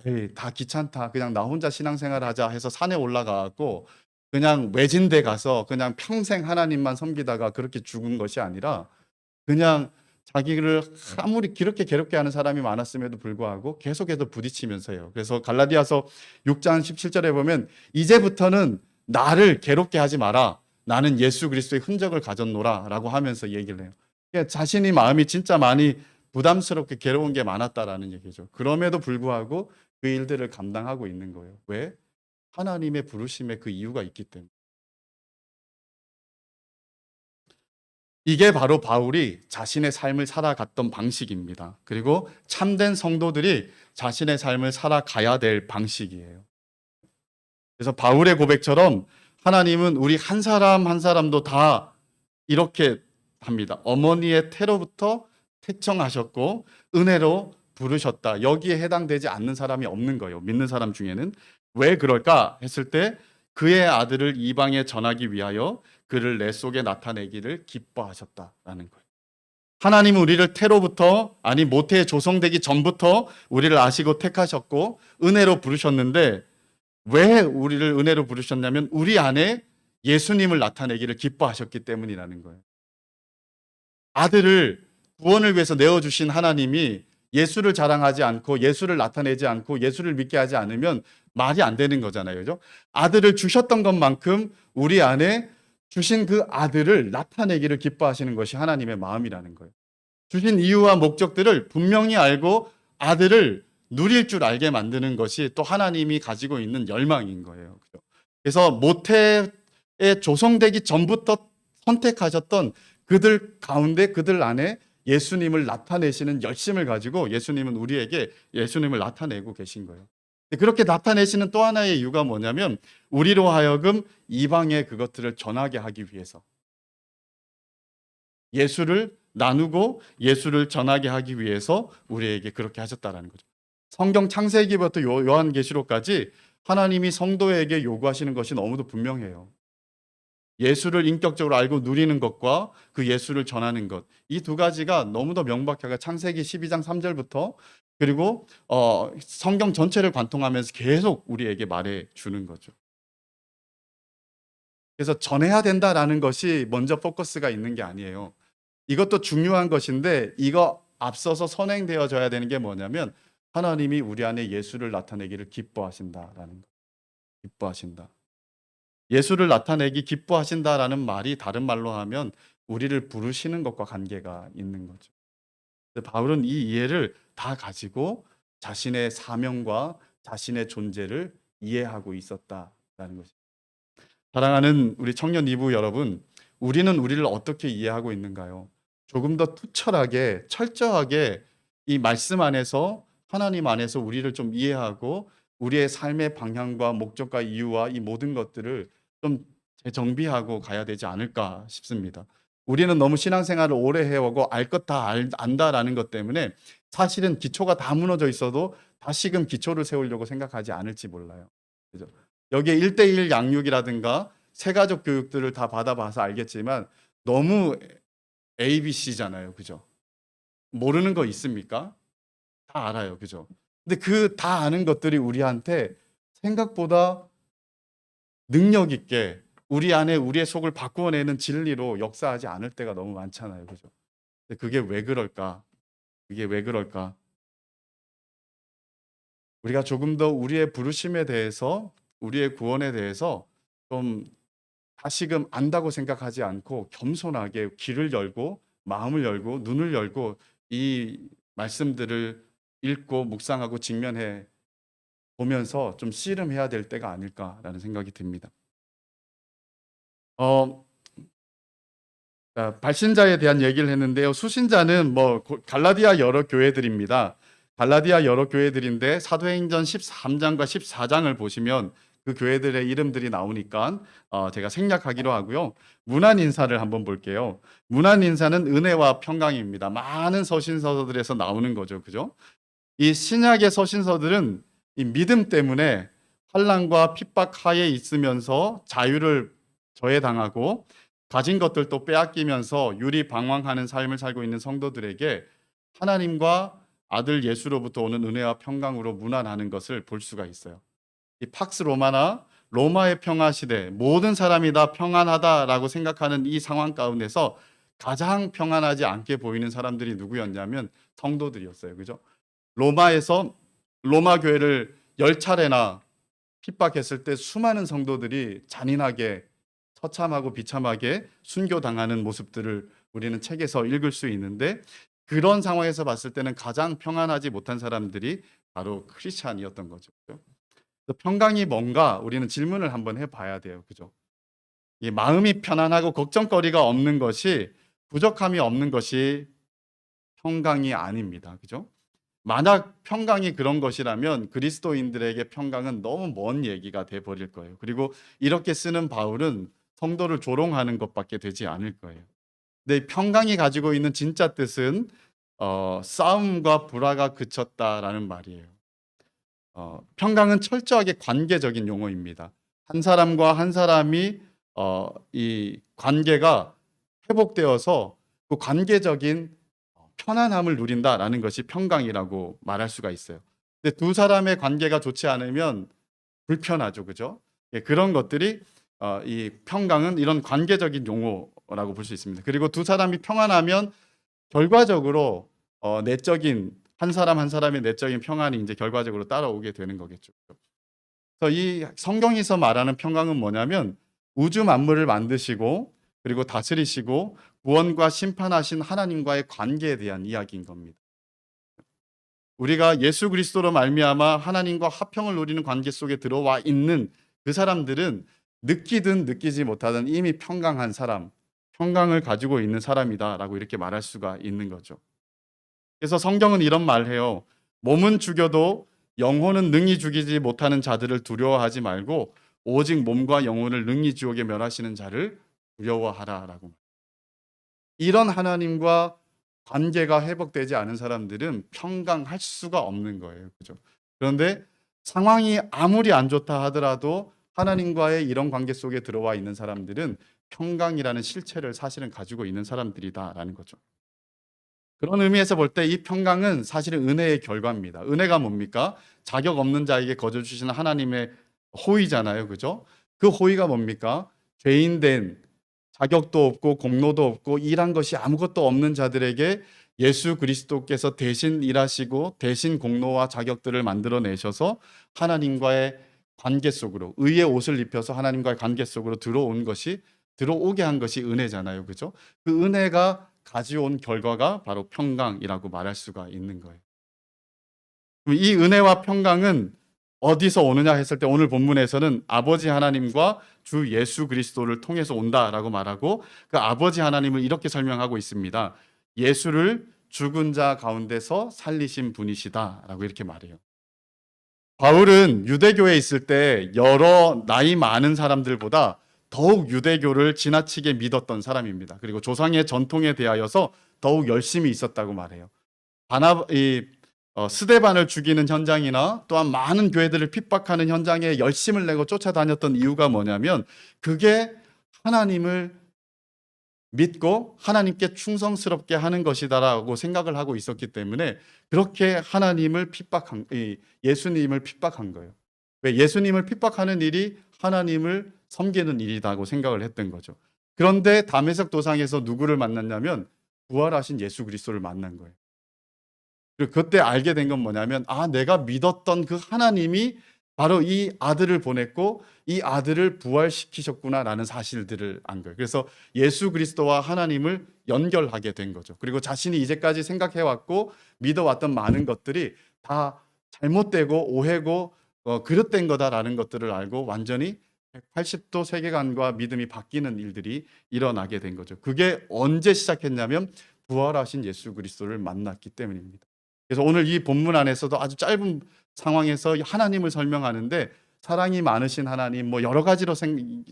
에이, 다 귀찮다. 그냥 나 혼자 신앙생활 하자 해서 산에 올라가고 그냥 외진데 가서 그냥 평생 하나님만 섬기다가 그렇게 죽은 것이 아니라 그냥 자기를 아무리 그렇게 괴롭게 하는 사람이 많았음에도 불구하고 계속해서 부딪히면서요. 그래서 갈라디아서 6장 17절에 보면 이제부터는 나를 괴롭게 하지 마라. 나는 예수 그리스도의 흔적을 가졌노라라고 하면서 얘기를 해요. 그러니까 자신이 마음이 진짜 많이 부담스럽게 괴로운 게 많았다라는 얘기죠. 그럼에도 불구하고 그 일들을 감당하고 있는 거예요. 왜? 하나님의 부르심에 그 이유가 있기 때문에. 이게 바로 바울이 자신의 삶을 살아갔던 방식입니다. 그리고 참된 성도들이 자신의 삶을 살아가야 될 방식이에요. 그래서 바울의 고백처럼 하나님은 우리 한 사람 한 사람도 다 이렇게 합니다. 어머니의 태로부터 택정하셨고 은혜로 부르셨다. 여기에 해당되지 않는 사람이 없는 거예요. 믿는 사람 중에는. 왜 그럴까 했을 때 그의 아들을 이방에 전하기 위하여 그를 내 속에 나타내기를 기뻐하셨다라는 거예요. 하나님은 우리를 태로부터 아니 모태에 조성되기 전부터 우리를 아시고 택하셨고 은혜로 부르셨는데 왜 우리를 은혜로 부르셨냐면 우리 안에 예수님을 나타내기를 기뻐하셨기 때문이라는 거예요. 아들을 구원을 위해서 내어주신 하나님이 예수를 자랑하지 않고 예수를 나타내지 않고 예수를 믿게 하지 않으면 말이 안 되는 거잖아요. 그죠? 아들을 주셨던 것만큼 우리 안에 주신 그 아들을 나타내기를 기뻐하시는 것이 하나님의 마음이라는 거예요. 주신 이유와 목적들을 분명히 알고 아들을 누릴 줄 알게 만드는 것이 또 하나님이 가지고 있는 열망인 거예요. 그래서 모태에 조성되기 전부터 선택하셨던 그들 가운데 그들 안에 예수님을 나타내시는 열심을 가지고 예수님은 우리에게 예수님을 나타내고 계신 거예요. 그렇게 나타내시는 또 하나의 이유가 뭐냐면 우리로 하여금 이방에 그것들을 전하게 하기 위해서 예수를 나누고 예수를 전하게 하기 위해서 우리에게 그렇게 하셨다라는 거죠. 성경 창세기부터 요한계시록까지 하나님이 성도에게 요구하시는 것이 너무도 분명해요. 예수를 인격적으로 알고 누리는 것과 그 예수를 전하는 것. 이 두 가지가 너무도 명백하게 창세기 12장 3절부터 그리고 성경 전체를 관통하면서 계속 우리에게 말해 주는 거죠. 그래서 전해야 된다라는 것이 먼저 포커스가 있는 게 아니에요. 이것도 중요한 것인데 이거 앞서서 선행되어져야 되는 게 뭐냐면 하나님이 우리 안에 예수를 나타내기를 기뻐하신다라는 거. 기뻐하신다. 예수를 나타내기 기뻐하신다라는 말이 다른 말로 하면 우리를 부르시는 것과 관계가 있는 거죠. 바울은 이 이해를 다 가지고 자신의 사명과 자신의 존재를 이해하고 있었다라는 것입니다. 사랑하는 우리 청년 이부 여러분, 우리는 우리를 어떻게 이해하고 있는가요? 조금 더 투철하게, 철저하게 이 말씀 안에서 하나님 안에서 우리를 좀 이해하고 우리의 삶의 방향과 목적과 이유와 이 모든 것들을 좀 재정비하고 가야 되지 않을까 싶습니다. 우리는 너무 신앙생활을 오래 해오고 알 것 다 안다라는 것 때문에 사실은 기초가 다 무너져 있어도 다시금 기초를 세우려고 생각하지 않을지 몰라요. 그죠? 여기에 1:1 양육이라든가 세가족 교육들을 다 받아봐서 알겠지만 너무 ABC잖아요. 그죠? 모르는 거 있습니까? 다 알아요. 그죠? 근데 그 다 아는 것들이 우리한테 생각보다 능력 있게 우리 안에 우리의 속을 바꾸어내는 진리로 역사하지 않을 때가 너무 많잖아요. 그죠? 근데 그게 왜 그럴까? 그게 왜 그럴까? 우리가 조금 더 우리의 부르심에 대해서 우리의 구원에 대해서 좀 다시금 안다고 생각하지 않고 겸손하게 귀를 열고 마음을 열고 눈을 열고 이 말씀들을 읽고 묵상하고 직면해 보면서 좀 씨름해야 될 때가 아닐까라는 생각이 듭니다. 어, 발신자에 대한 얘기를 했는데요. 수신자는 갈라디아 여러 교회들입니다. 갈라디아 여러 교회들인데 사도행전 13장과 14장을 보시면 그 교회들의 이름들이 나오니까 제가 생략하기로 하고요. 문안 인사를 한번 볼게요. 문안 인사는 은혜와 평강입니다. 많은 서신서들에서 나오는 거죠. 그죠? 이 신약의 서신서들은 이 믿음 때문에 환난과 핍박 하에 있으면서 자유를 저해당하고 가진 것들도 빼앗기면서 유리방황하는 삶을 살고 있는 성도들에게 하나님과 아들 예수로부터 오는 은혜와 평강으로 문안하는 것을 볼 수가 있어요. 이 팍스 로마나 로마의 평화 시대, 모든 사람이 다 평안하다라고 생각하는 이 상황 가운데서 가장 평안하지 않게 보이는 사람들이 누구였냐면 성도들이었어요. 그죠? 로마에서 로마 교회를 10차례나 핍박했을 때 수많은 성도들이 잔인하게 처참하고 비참하게 순교당하는 모습들을 우리는 책에서 읽을 수 있는데, 그런 상황에서 봤을 때는 가장 평안하지 못한 사람들이 바로 크리스찬이었던 거죠. 평강이 뭔가 우리는 질문을 한번 해봐야 돼요. 그죠? 이 마음이 편안하고 걱정거리가 없는 것이, 부족함이 없는 것이 평강이 아닙니다. 그죠? 만약 평강이 그런 것이라면 그리스도인들에게 평강은 너무 먼 얘기가 돼 버릴 거예요. 그리고 이렇게 쓰는 바울은 성도를 조롱하는 것밖에 되지 않을 거예요. 근데 평강이 가지고 있는 진짜 뜻은 싸움과 불화가 그쳤다라는 말이에요. 평강은 철저하게 관계적인 용어입니다. 한 사람과 한 사람이 이 관계가 회복되어서 그 관계적인 편안함을 누린다라는 것이 평강이라고 말할 수가 있어요. 근데 두 사람의 관계가 좋지 않으면 불편하죠, 그죠? 예, 그런 것들이 이 평강은 이런 관계적인 용어라고 볼 수 있습니다. 그리고 두 사람이 평안하면 결과적으로 내적인 한 사람 한 사람의 내적인 평안이 이제 결과적으로 따라오게 되는 거겠죠. 그래서 이 성경에서 말하는 평강은 뭐냐면 우주 만물을 만드시고 그리고 다스리시고 구원과 심판하신 하나님과의 관계에 대한 이야기인 겁니다. 우리가 예수 그리스도로 말미암아 하나님과 화평을 누리는 관계 속에 들어와 있는 그 사람들은 느끼든 느끼지 못하든 이미 평강한 사람, 평강을 가지고 있는 사람이다라고 이렇게 말할 수가 있는 거죠. 그래서 성경은 이런 말해요. 몸은 죽여도 영혼은 능히 죽이지 못하는 자들을 두려워하지 말고 오직 몸과 영혼을 능히 지옥에 멸하시는 자를 두려워하라라고. 이런 하나님과 관계가 회복되지 않은 사람들은 평강할 수가 없는 거예요. 그죠? 그런데 상황이 아무리 안 좋다 하더라도 하나님과의 이런 관계 속에 들어와 있는 사람들은 평강이라는 실체를 사실은 가지고 있는 사람들이다라는 거죠. 그런 의미에서 볼 때 이 평강은 사실은 은혜의 결과입니다. 은혜가 뭡니까? 자격 없는 자에게 거저 주시는 하나님의 호의잖아요. 그죠? 그 호의가 뭡니까? 죄인된, 자격도 없고 공로도 없고 일한 것이 아무것도 없는 자들에게 예수 그리스도께서 대신 일하시고 대신 공로와 자격들을 만들어내셔서 하나님과의 관계 속으로, 의의 옷을 입혀서 하나님과의 관계 속으로 들어오게 한 것이 은혜잖아요. 그죠? 그 은혜가 가져온 결과가 바로 평강이라고 말할 수가 있는 거예요. 이 은혜와 평강은 어디서 오느냐 했을 때 오늘 본문에서는 아버지 하나님과 주 예수 그리스도를 통해서 온다라고 말하고, 그 아버지 하나님을 이렇게 설명하고 있습니다. 예수를 죽은 자 가운데서 살리신 분이시다라고 이렇게 말해요. 바울은 유대교에 있을 때 여러 나이 많은 사람들보다 더욱 유대교를 지나치게 믿었던 사람입니다. 그리고 조상의 전통에 대하여서 더욱 열심히 있었다고 말해요. 스데반을 죽이는 현장이나 또한 많은 교회들을 핍박하는 현장에 열심을 내고 쫓아다녔던 이유가 뭐냐면 그게 하나님을 믿고 하나님께 충성스럽게 하는 것이다라고 생각을 하고 있었기 때문에 그렇게 예수님을 핍박한 거예요. 왜? 예수님을 핍박하는 일이 하나님을 섬기는 일이라고 생각을 했던 거죠. 그런데 다메섹 도상에서 누구를 만났냐면 부활하신 예수 그리스도를 만난 거예요. 그리고 그때 알게 된 건 뭐냐면 내가 믿었던 그 하나님이 바로 이 아들을 보냈고 이 아들을 부활시키셨구나라는 사실들을 안 거예요. 그래서 예수 그리스도와 하나님을 연결하게 된 거죠. 그리고 자신이 이제까지 생각해왔고 믿어왔던 많은 것들이 다 잘못되고 오해고 그릇된 거다라는 것들을 알고 완전히 180도 세계관과 믿음이 바뀌는 일들이 일어나게 된 거죠. 그게 언제 시작했냐면 부활하신 예수 그리스도를 만났기 때문입니다. 그래서 오늘 이 본문 안에서도 아주 짧은 상황에서 하나님을 설명하는데 사랑이 많으신 하나님 뭐 여러 가지로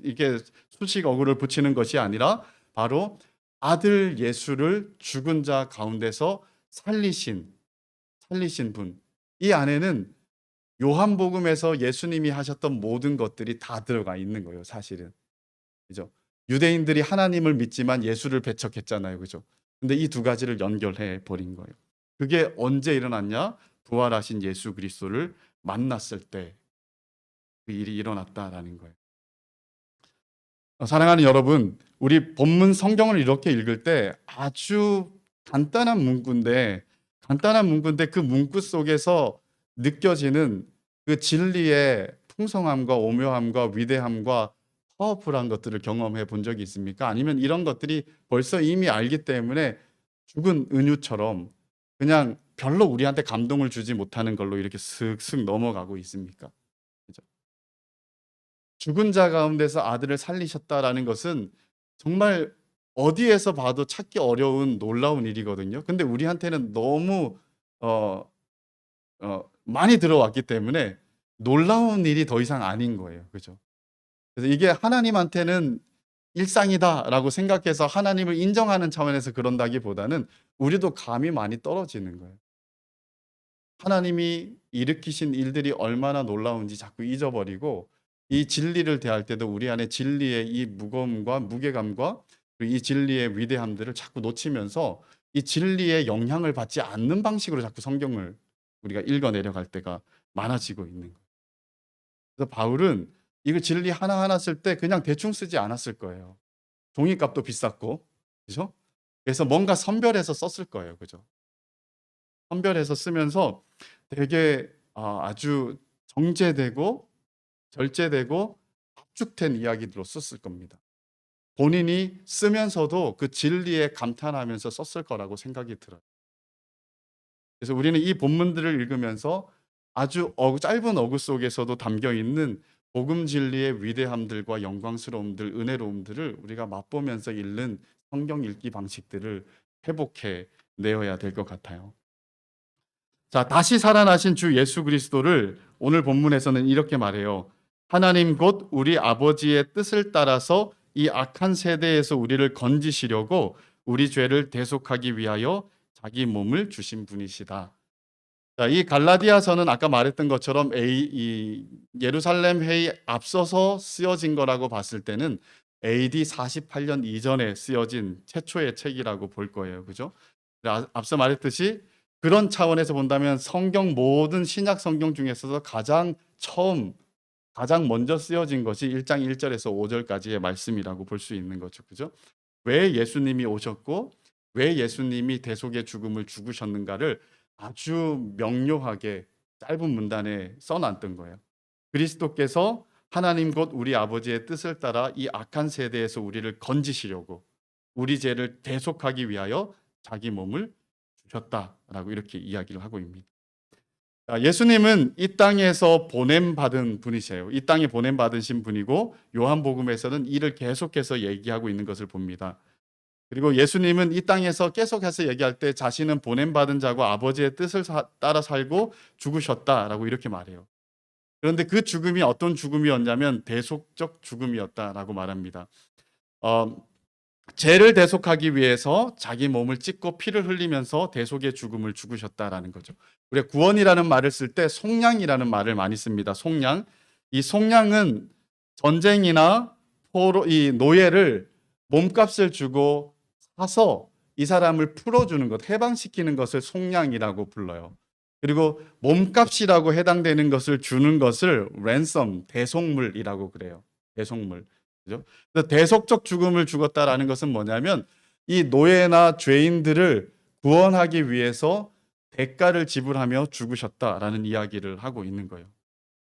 이게 수식어구를 붙이는 것이 아니라 바로 아들 예수를 죽은 자 가운데서 살리신 분. 이 안에는 요한복음에서 예수님이 하셨던 모든 것들이 다 들어가 있는 거예요, 사실은. 그죠? 유대인들이 하나님을 믿지만 예수를 배척했잖아요. 그죠? 근데 이 두 가지를 연결해 버린 거예요. 그게 언제 일어났냐? 부활하신 예수 그리스도를 만났을 때 그 일이 일어났다라는 거예요. 사랑하는 여러분, 우리 본문 성경을 이렇게 읽을 때 아주 간단한 문구인데 그 문구 속에서 느껴지는 그 진리의 풍성함과 오묘함과 위대함과 파워풀한 것들을 경험해 본 적이 있습니까? 아니면 이런 것들이 벌써 이미 알기 때문에 죽은 은유처럼 그냥 별로 우리한테 감동을 주지 못하는 걸로 이렇게 슥슥 넘어가고 있습니까? 그죠? 죽은 자 가운데서 아들을 살리셨다라는 것은 정말 어디에서 봐도 찾기 어려운 놀라운 일이거든요. 근데 우리한테는 너무 어 많이 들어왔기 때문에 놀라운 일이 더 이상 아닌 거예요. 그죠? 그래서 이게 하나님한테는 일상이다라고 생각해서 하나님을 인정하는 차원에서 그런다기보다는 우리도 감이 많이 떨어지는 거예요. 하나님이 일으키신 일들이 얼마나 놀라운지 자꾸 잊어버리고 이 진리를 대할 때도 우리 안에 진리의 이 무거움과 무게감과 이 진리의 위대함들을 자꾸 놓치면서 이 진리의 영향을 받지 않는 방식으로 자꾸 성경을 우리가 읽어 내려갈 때가 많아지고 있는 거예요. 그래서 바울은 이거 진리 하나하나 쓸 때 그냥 대충 쓰지 않았을 거예요. 종이값도 비쌌고, 그죠? 그래서 뭔가 선별해서 썼을 거예요. 그죠? 선별해서 쓰면서 되게 아주 정제되고 절제되고 압축된 이야기들로 썼을 겁니다. 본인이 쓰면서도 그 진리에 감탄하면서 썼을 거라고 생각이 들어요. 그래서 우리는 이 본문들을 읽으면서 아주 짧은 어구 속에서도 담겨 있는 복음 진리의 위대함들과 영광스러움들, 은혜로움들을 우리가 맛보면서 읽는 성경 읽기 방식들을 회복해 내어야 될 것 같아요. 자, 다시 살아나신 주 예수 그리스도를 오늘 본문에서는 이렇게 말해요. 하나님 곧 우리 아버지의 뜻을 따라서 이 악한 세대에서 우리를 건지시려고 우리 죄를 대속하기 위하여 자기 몸을 주신 분이시다. 자, 이 갈라디아서는 아까 말했던 것처럼 이 예루살렘 회의 앞서서 쓰여진 거라고 봤을 때는 AD 48년 이전에 쓰여진 최초의 책이라고 볼 거예요. 그죠? 앞서 말했듯이 그런 차원에서 본다면 성경 모든 신약 성경 중에서도 가장 먼저 쓰여진 것이 1장 1절에서 5절까지의 말씀이라고 볼 수 있는 거죠. 그죠? 왜 예수님이 오셨고 왜 예수님이 대속의 죽음을 죽으셨는가를 아주 명료하게 짧은 문단에 써놨던 거예요. 그리스도께서 하나님 곧 우리 아버지의 뜻을 따라 이 악한 세대에서 우리를 건지시려고 우리 죄를 대속하기 위하여 자기 몸을 주셨다라고 이렇게 이야기를 하고 있습니다. 예수님은 이 땅에서 보냄받은 분이세요. 이 땅에 보냄받으신 분이고 요한복음에서는 이를 계속해서 얘기하고 있는 것을 봅니다. 그리고 예수님은 이 땅에서 계속해서 얘기할 때 자신은 보냄받은 자고 아버지의 뜻을 따라 살고 죽으셨다라고 이렇게 말해요. 그런데 그 죽음이 어떤 죽음이었냐면 대속적 죽음이었다라고 말합니다. 죄를 대속하기 위해서 자기 몸을 찢고 피를 흘리면서 대속의 죽음을 죽으셨다라는 거죠. 우리가 구원이라는 말을 쓸 때 속량이라는 말을 많이 씁니다. 속량. 이 속량은 전쟁이나 이 노예를 몸값을 주고 사서 이 사람을 풀어주는 것, 해방시키는 것을 속량이라고 불러요. 그리고 몸값이라고 해당되는 것을 주는 것을 랜섬, 대속물이라고 그래요. 대속물. 그죠? 그래서 대속적 죽음을 죽었다라는 것은 뭐냐면 이 노예나 죄인들을 구원하기 위해서 대가를 지불하며 죽으셨다라는 이야기를 하고 있는 거예요.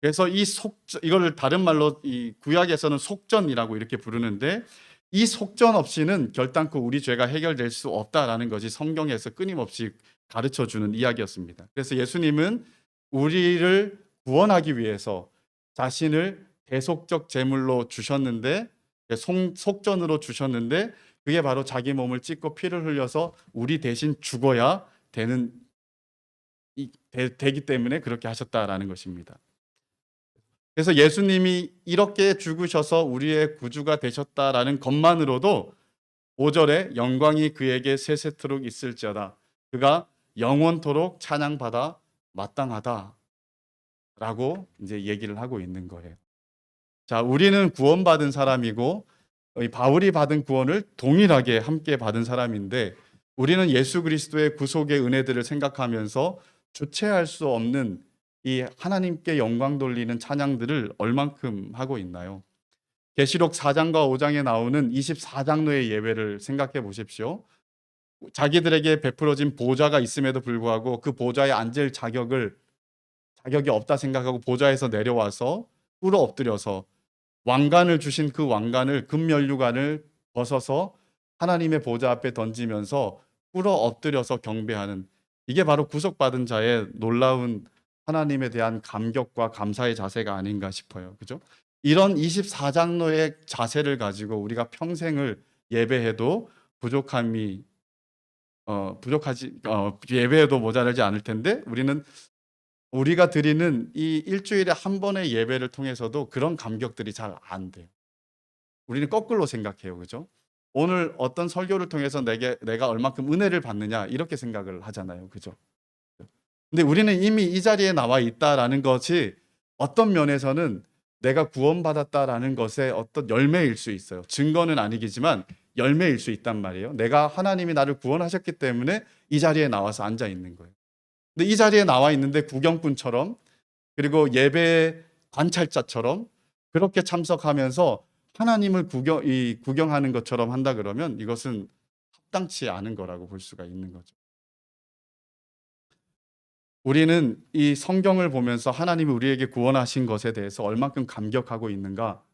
그래서 이걸 다른 말로 이 구약에서는 속전이라고 이렇게 부르는데 이 속전 없이는 결단코 우리 죄가 해결될 수 없다라는 것이 성경에서 끊임없이 가르쳐 주는 이야기였습니다. 그래서 예수님은 우리를 구원하기 위해서 자신을 대속적 제물로 주셨는데, 속전으로 주셨는데, 그게 바로 자기 몸을 찢고 피를 흘려서 우리 대신 죽어야 되기 때문에 그렇게 하셨다라는 것입니다. 그래서 예수님이 이렇게 죽으셔서 우리의 구주가 되셨다라는 것만으로도 5절에 영광이 그에게 세세토록 있을지어다, 그가 영원토록 찬양받아 마땅하다라고 이제 얘기를 하고 있는 거예요. 자, 우리는 구원받은 사람이고 바울이 받은 구원을 동일하게 함께 받은 사람인데, 우리는 예수 그리스도의 구속의 은혜들을 생각하면서 주체할 수 없는 이 하나님께 영광 돌리는 찬양들을 얼만큼 하고 있나요? 계시록 4장과 5장에 나오는 24장로의 예배를 생각해 보십시오. 자기들에게 베풀어진 보좌가 있음에도 불구하고 그 보좌에 앉을 자격이 없다 생각하고 보좌에서 내려와서 꿇어 엎드려서 왕관을 주신 그 왕관을, 금면류관을 벗어서 하나님의 보좌 앞에 던지면서 꿇어 엎드려서 경배하는, 이게 바로 구속받은 자의 놀라운 하나님에 대한 감격과 감사의 자세가 아닌가 싶어요. 그죠? 이런 24장로의 자세를 가지고 우리가 평생을 예배해도 예배해도 모자라지 않을 텐데, 우리가 드리는 이 일주일에 한 번의 예배를 통해서도 그런 감격들이 잘 안 돼요. 우리는 거꾸로 생각해요. 그죠? 오늘 어떤 설교를 통해서 내가 얼마큼 은혜를 받느냐, 이렇게 생각을 하잖아요. 그죠? 근데 우리는 이미 이 자리에 나와 있다라는 것이 어떤 면에서는 내가 구원받았다라는 것의 어떤 열매일 수 있어요. 증거는 아니지만 열매일 수 있단 말이에요. 내가, 하나님이 나를 구원하셨기 때문에 이 자리에 나와서 앉아 있는 거예요. 근데 이 자리에 나와 있는데 구경꾼처럼, 그리고 예배 관찰자처럼 그렇게 참석하면서 하나님을 구경하는 것처럼 한다 그러면 이것은 합당치 않은 거라고 볼 수가 있는 거죠. 우리는 이 성경을 보면서 하나님이 우리에게 구원하신 것에 대해서 얼만큼 감격하고 있는가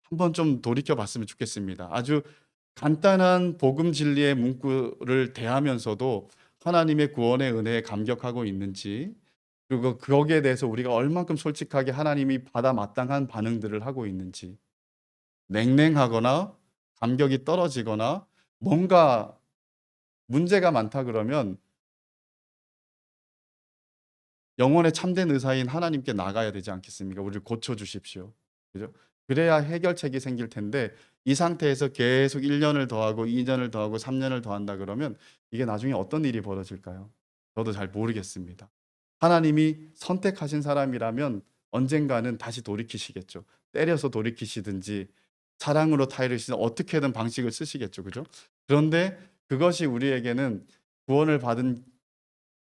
한번 좀 돌이켜 봤으면 좋겠습니다. 아주 간단한 복음 진리의 문구를 대하면서도 하나님의 구원의 은혜에 감격하고 있는지, 그리고 거기에 대해서 우리가 얼만큼 솔직하게 하나님이 받아 마땅한 반응들을 하고 있는지, 냉랭하거나 감격이 떨어지거나 뭔가 문제가 많다 그러면 영혼의 참된 의사인 하나님께 나가야 되지 않겠습니까? 우리를 고쳐주십시오. 그죠? 그래야 해결책이 생길 텐데, 이 상태에서 계속 1년을 더하고 2년을 더하고 3년을 더한다 그러면 이게 나중에 어떤 일이 벌어질까요? 저도 잘 모르겠습니다. 하나님이 선택하신 사람이라면 언젠가는 다시 돌이키시겠죠. 때려서 돌이키시든지 사랑으로 타이르시든 어떻게든 방식을 쓰시겠죠. 그죠? 그런데 그것이 우리에게는 구원을 받은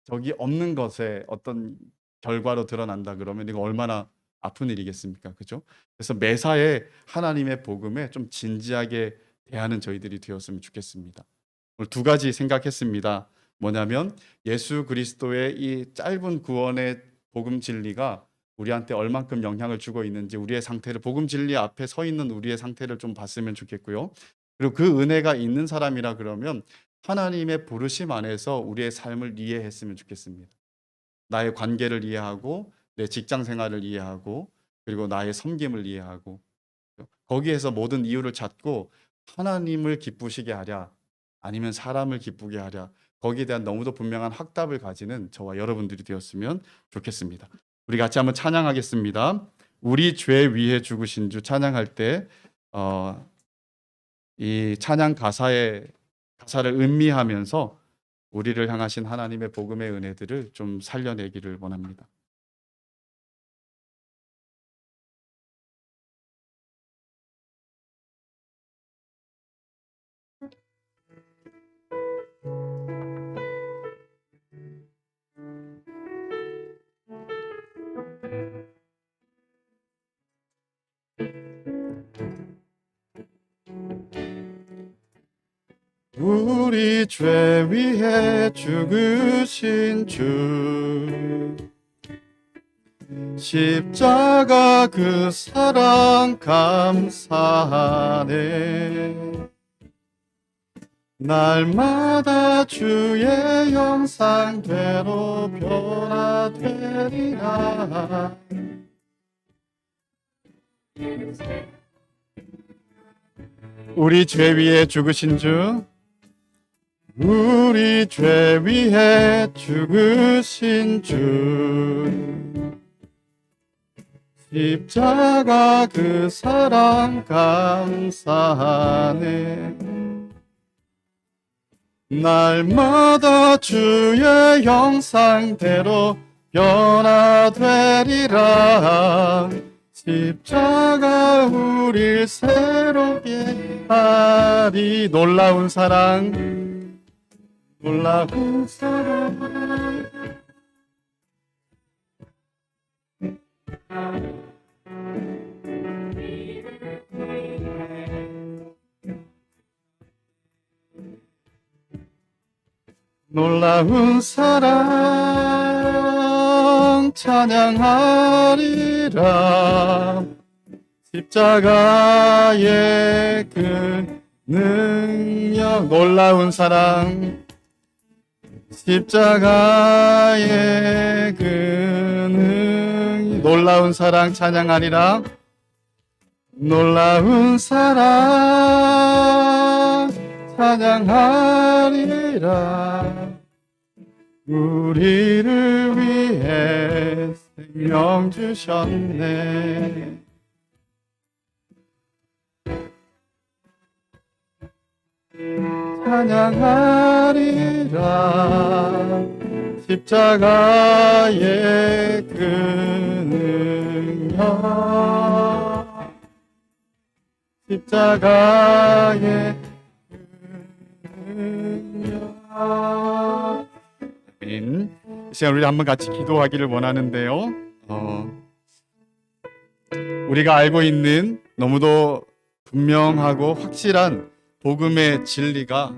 적이 없는 것에 어떤 결과로 드러난다 그러면 이거 얼마나 아픈 일이겠습니까? 그죠? 그래서 매사에 하나님의 복음에 좀 진지하게 대하는 저희들이 되었으면 좋겠습니다. 오늘 두 가지 생각했습니다. 뭐냐면 예수 그리스도의 이 짧은 구원의 복음 진리가 우리한테 얼만큼 영향을 주고 있는지, 우리의 상태를, 복음 진리 앞에 서 있는 우리의 상태를 좀 봤으면 좋겠고요. 그리고 그 은혜가 있는 사람이라 그러면 하나님의 부르심 안에서 우리의 삶을 이해했으면 좋겠습니다. 나의 관계를 이해하고 내 직장 생활을 이해하고 그리고 나의 섬김을 이해하고 거기에서 모든 이유를 찾고 하나님을 기쁘시게 하랴 아니면 사람을 기쁘게 하랴, 거기에 대한 너무도 분명한 확답을 가지는 저와 여러분들이 되었으면 좋겠습니다. 우리 같이 한번 찬양하겠습니다. 우리 죄 위해 죽으신 주 찬양할 때 이 찬양 가사를 음미하면서 우리를 향하신 하나님의 복음의 은혜들을 좀 살려내기를 원합니다. 우리 죄 위해 죽으신 주, 십자가 그 사랑 감사하네. 날마다 주의 형상대로 변화되리라. 우리 죄 위에 죽으신 주, 우리 죄 위에 죽으신 주, 십자가 그 사랑 감사하네. 날마다 주의 형상대로 변화되리라. 십자가 우릴 새롭게 하리. 놀라운 사랑, 놀라운 사랑. 놀라운 사랑 찬양하리라. 십자가의 그 능력, 놀라운 사랑, 십자가의 그 능력, 놀라운 사랑 찬양하리라. 놀라운 사랑 찬양하리라. 우리를 위해 생명 주셨네. 찬양하리라. 십자가의 그 능력, 십자가의 그 능력. 아멘. 이 시간 우리 한번 같이 기도하기를 원하는데요. 우리가 알고 있는 너무도 분명하고 확실한 복음의 진리가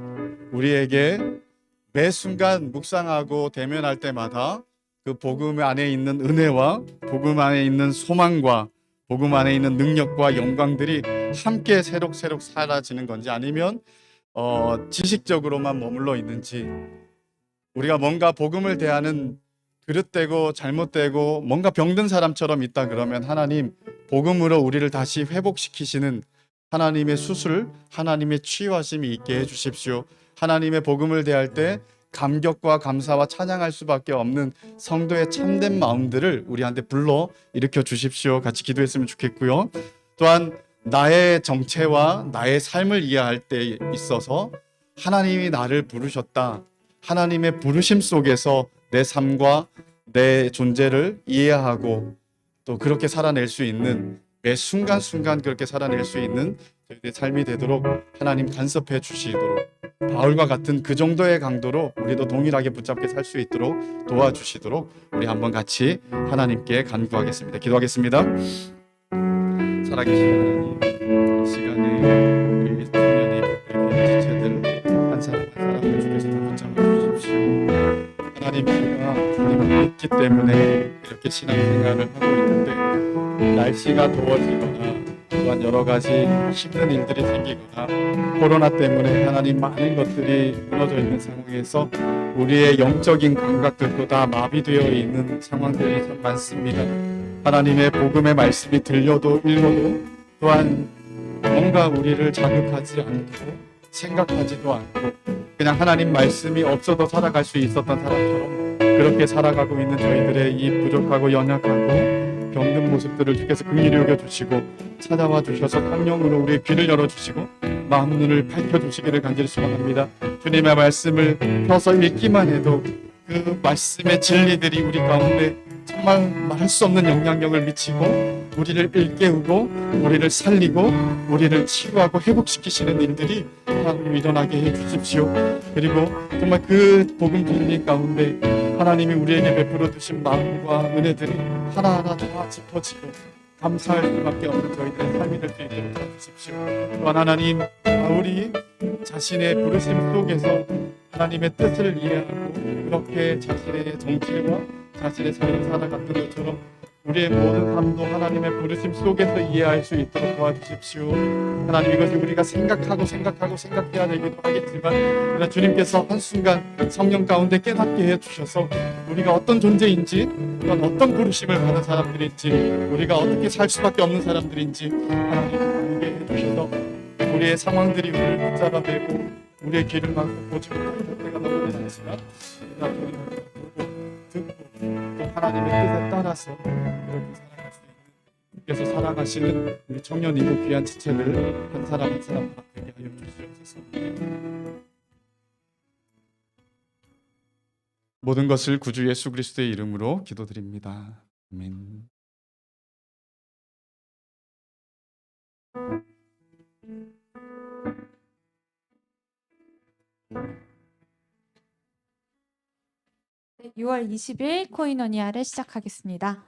우리에게 매 순간 묵상하고 대면할 때마다 그 복음 안에 있는 은혜와 복음 안에 있는 소망과 복음 안에 있는 능력과 영광들이 함께 새록새록 사라지는 건지, 아니면 지식적으로만 머물러 있는지, 우리가 뭔가 복음을 대하는 그릇되고 잘못되고 뭔가 병든 사람처럼 있다 그러면 하나님 복음으로 우리를 다시 회복시키시는 하나님의 수술, 하나님의 치유하심이 있게 해주십시오. 하나님의 복음을 대할 때 감격과 감사와 찬양할 수밖에 없는 성도의 참된 마음들을 우리한테 불러 일으켜 주십시오. 같이 기도했으면 좋겠고요. 또한 나의 정체와 나의 삶을 이해할 때 있어서 하나님이 나를 부르셨다, 하나님의 부르심 속에서 내 삶과 내 존재를 이해하고 또 그렇게 살아낼 수 있는, 매 순간순간 그렇게 살아낼 수 있는 저희들의 삶이 되도록 하나님 간섭해 주시도록, 바울과 같은 그 정도의 강도로 우리도 동일하게 붙잡게 살 수 있도록 도와주시도록 우리 한번 같이 하나님께 간구하겠습니다. 기도하겠습니다. 살아계신 하나님, 이 시간에 우리 청년의 부패의 지체들 한 사람 한 사람을 주께서 다 붙잡아 주십시오. 하나님, 우리가 주님을 믿기 때문에 이렇게 신앙생활을 하고 있는데 날씨가 더워지거나 또한 여러 가지 힘든 일들이 생기거나 코로나 때문에 하나님 많은 것들이 무너져 있는 상황에서 우리의 영적인 감각들도 다 마비되어 있는 상황들이 참 많습니다. 하나님의 복음의 말씀이 들려도 읽어도 또한 뭔가 우리를 자극하지 않고 생각하지도 않고 그냥 하나님 말씀이 없어도 살아갈 수 있었던 사람처럼 그렇게 살아가고 있는 저희들의 이 부족하고 연약하고 병든 모습들을 주께서 긍휼히 여겨주시고 찾아와 주셔서 성령으로 우리의 귀를 열어주시고 마음 눈을 밝혀주시기를 간절히 소망합니다. 주님의 말씀을 펴서 읽기만 해도 그 말씀의 진리들이 우리 가운데 정말 말할 수 없는 영향력을 미치고 우리를 일깨우고 우리를 살리고 우리를 치유하고 회복시키시는 일들이 하나님 일어나게 해주십시오. 그리고 정말 그 복음 진리 가운데 하나님이 우리에게 베풀어 주신 마음과 은혜들이 하나하나 다 짚어지고 감사할 수밖에 없는 저희들의 삶이 될 수 있도록 도와주십시오. 또한 하나님, 바울이 자신의 부르심 속에서 하나님의 뜻을 이해하고 그렇게 자신의 정체와 자신의 삶을 살아갔던 것처럼 우리의 모든 삶도 하나님의 부르심 속에서 이해할 수 있도록 도와주십시오. 하나님, 이것이 우리가 생각해야 되기도 하겠지만, 그러나 주님께서 한순간 성령 가운데 깨닫게 해주셔서 우리가 어떤 존재인지, 또한 어떤 부르심을 받은 사람들인지, 우리가 어떻게 살 수밖에 없는 사람들인지 하나님 알게 해주셔서 우리의 상황들이 우리를 붙잡아매고 우리의 길을 막고 보지 못할 때가 너무 많지만, 듣고 또 하나님의 뜻에 따라서 이렇게 살아갈 수 있는, 그래서 사랑하시는 우리 청년이고 귀한 지체들 한 사람 한 사람 다 되게 하여 주시옵소서. 모든 것을 구주 예수 그리스도의 이름으로 기도드립니다. 아멘. 네, 6월 20일 코인오니아를 시작하겠습니다.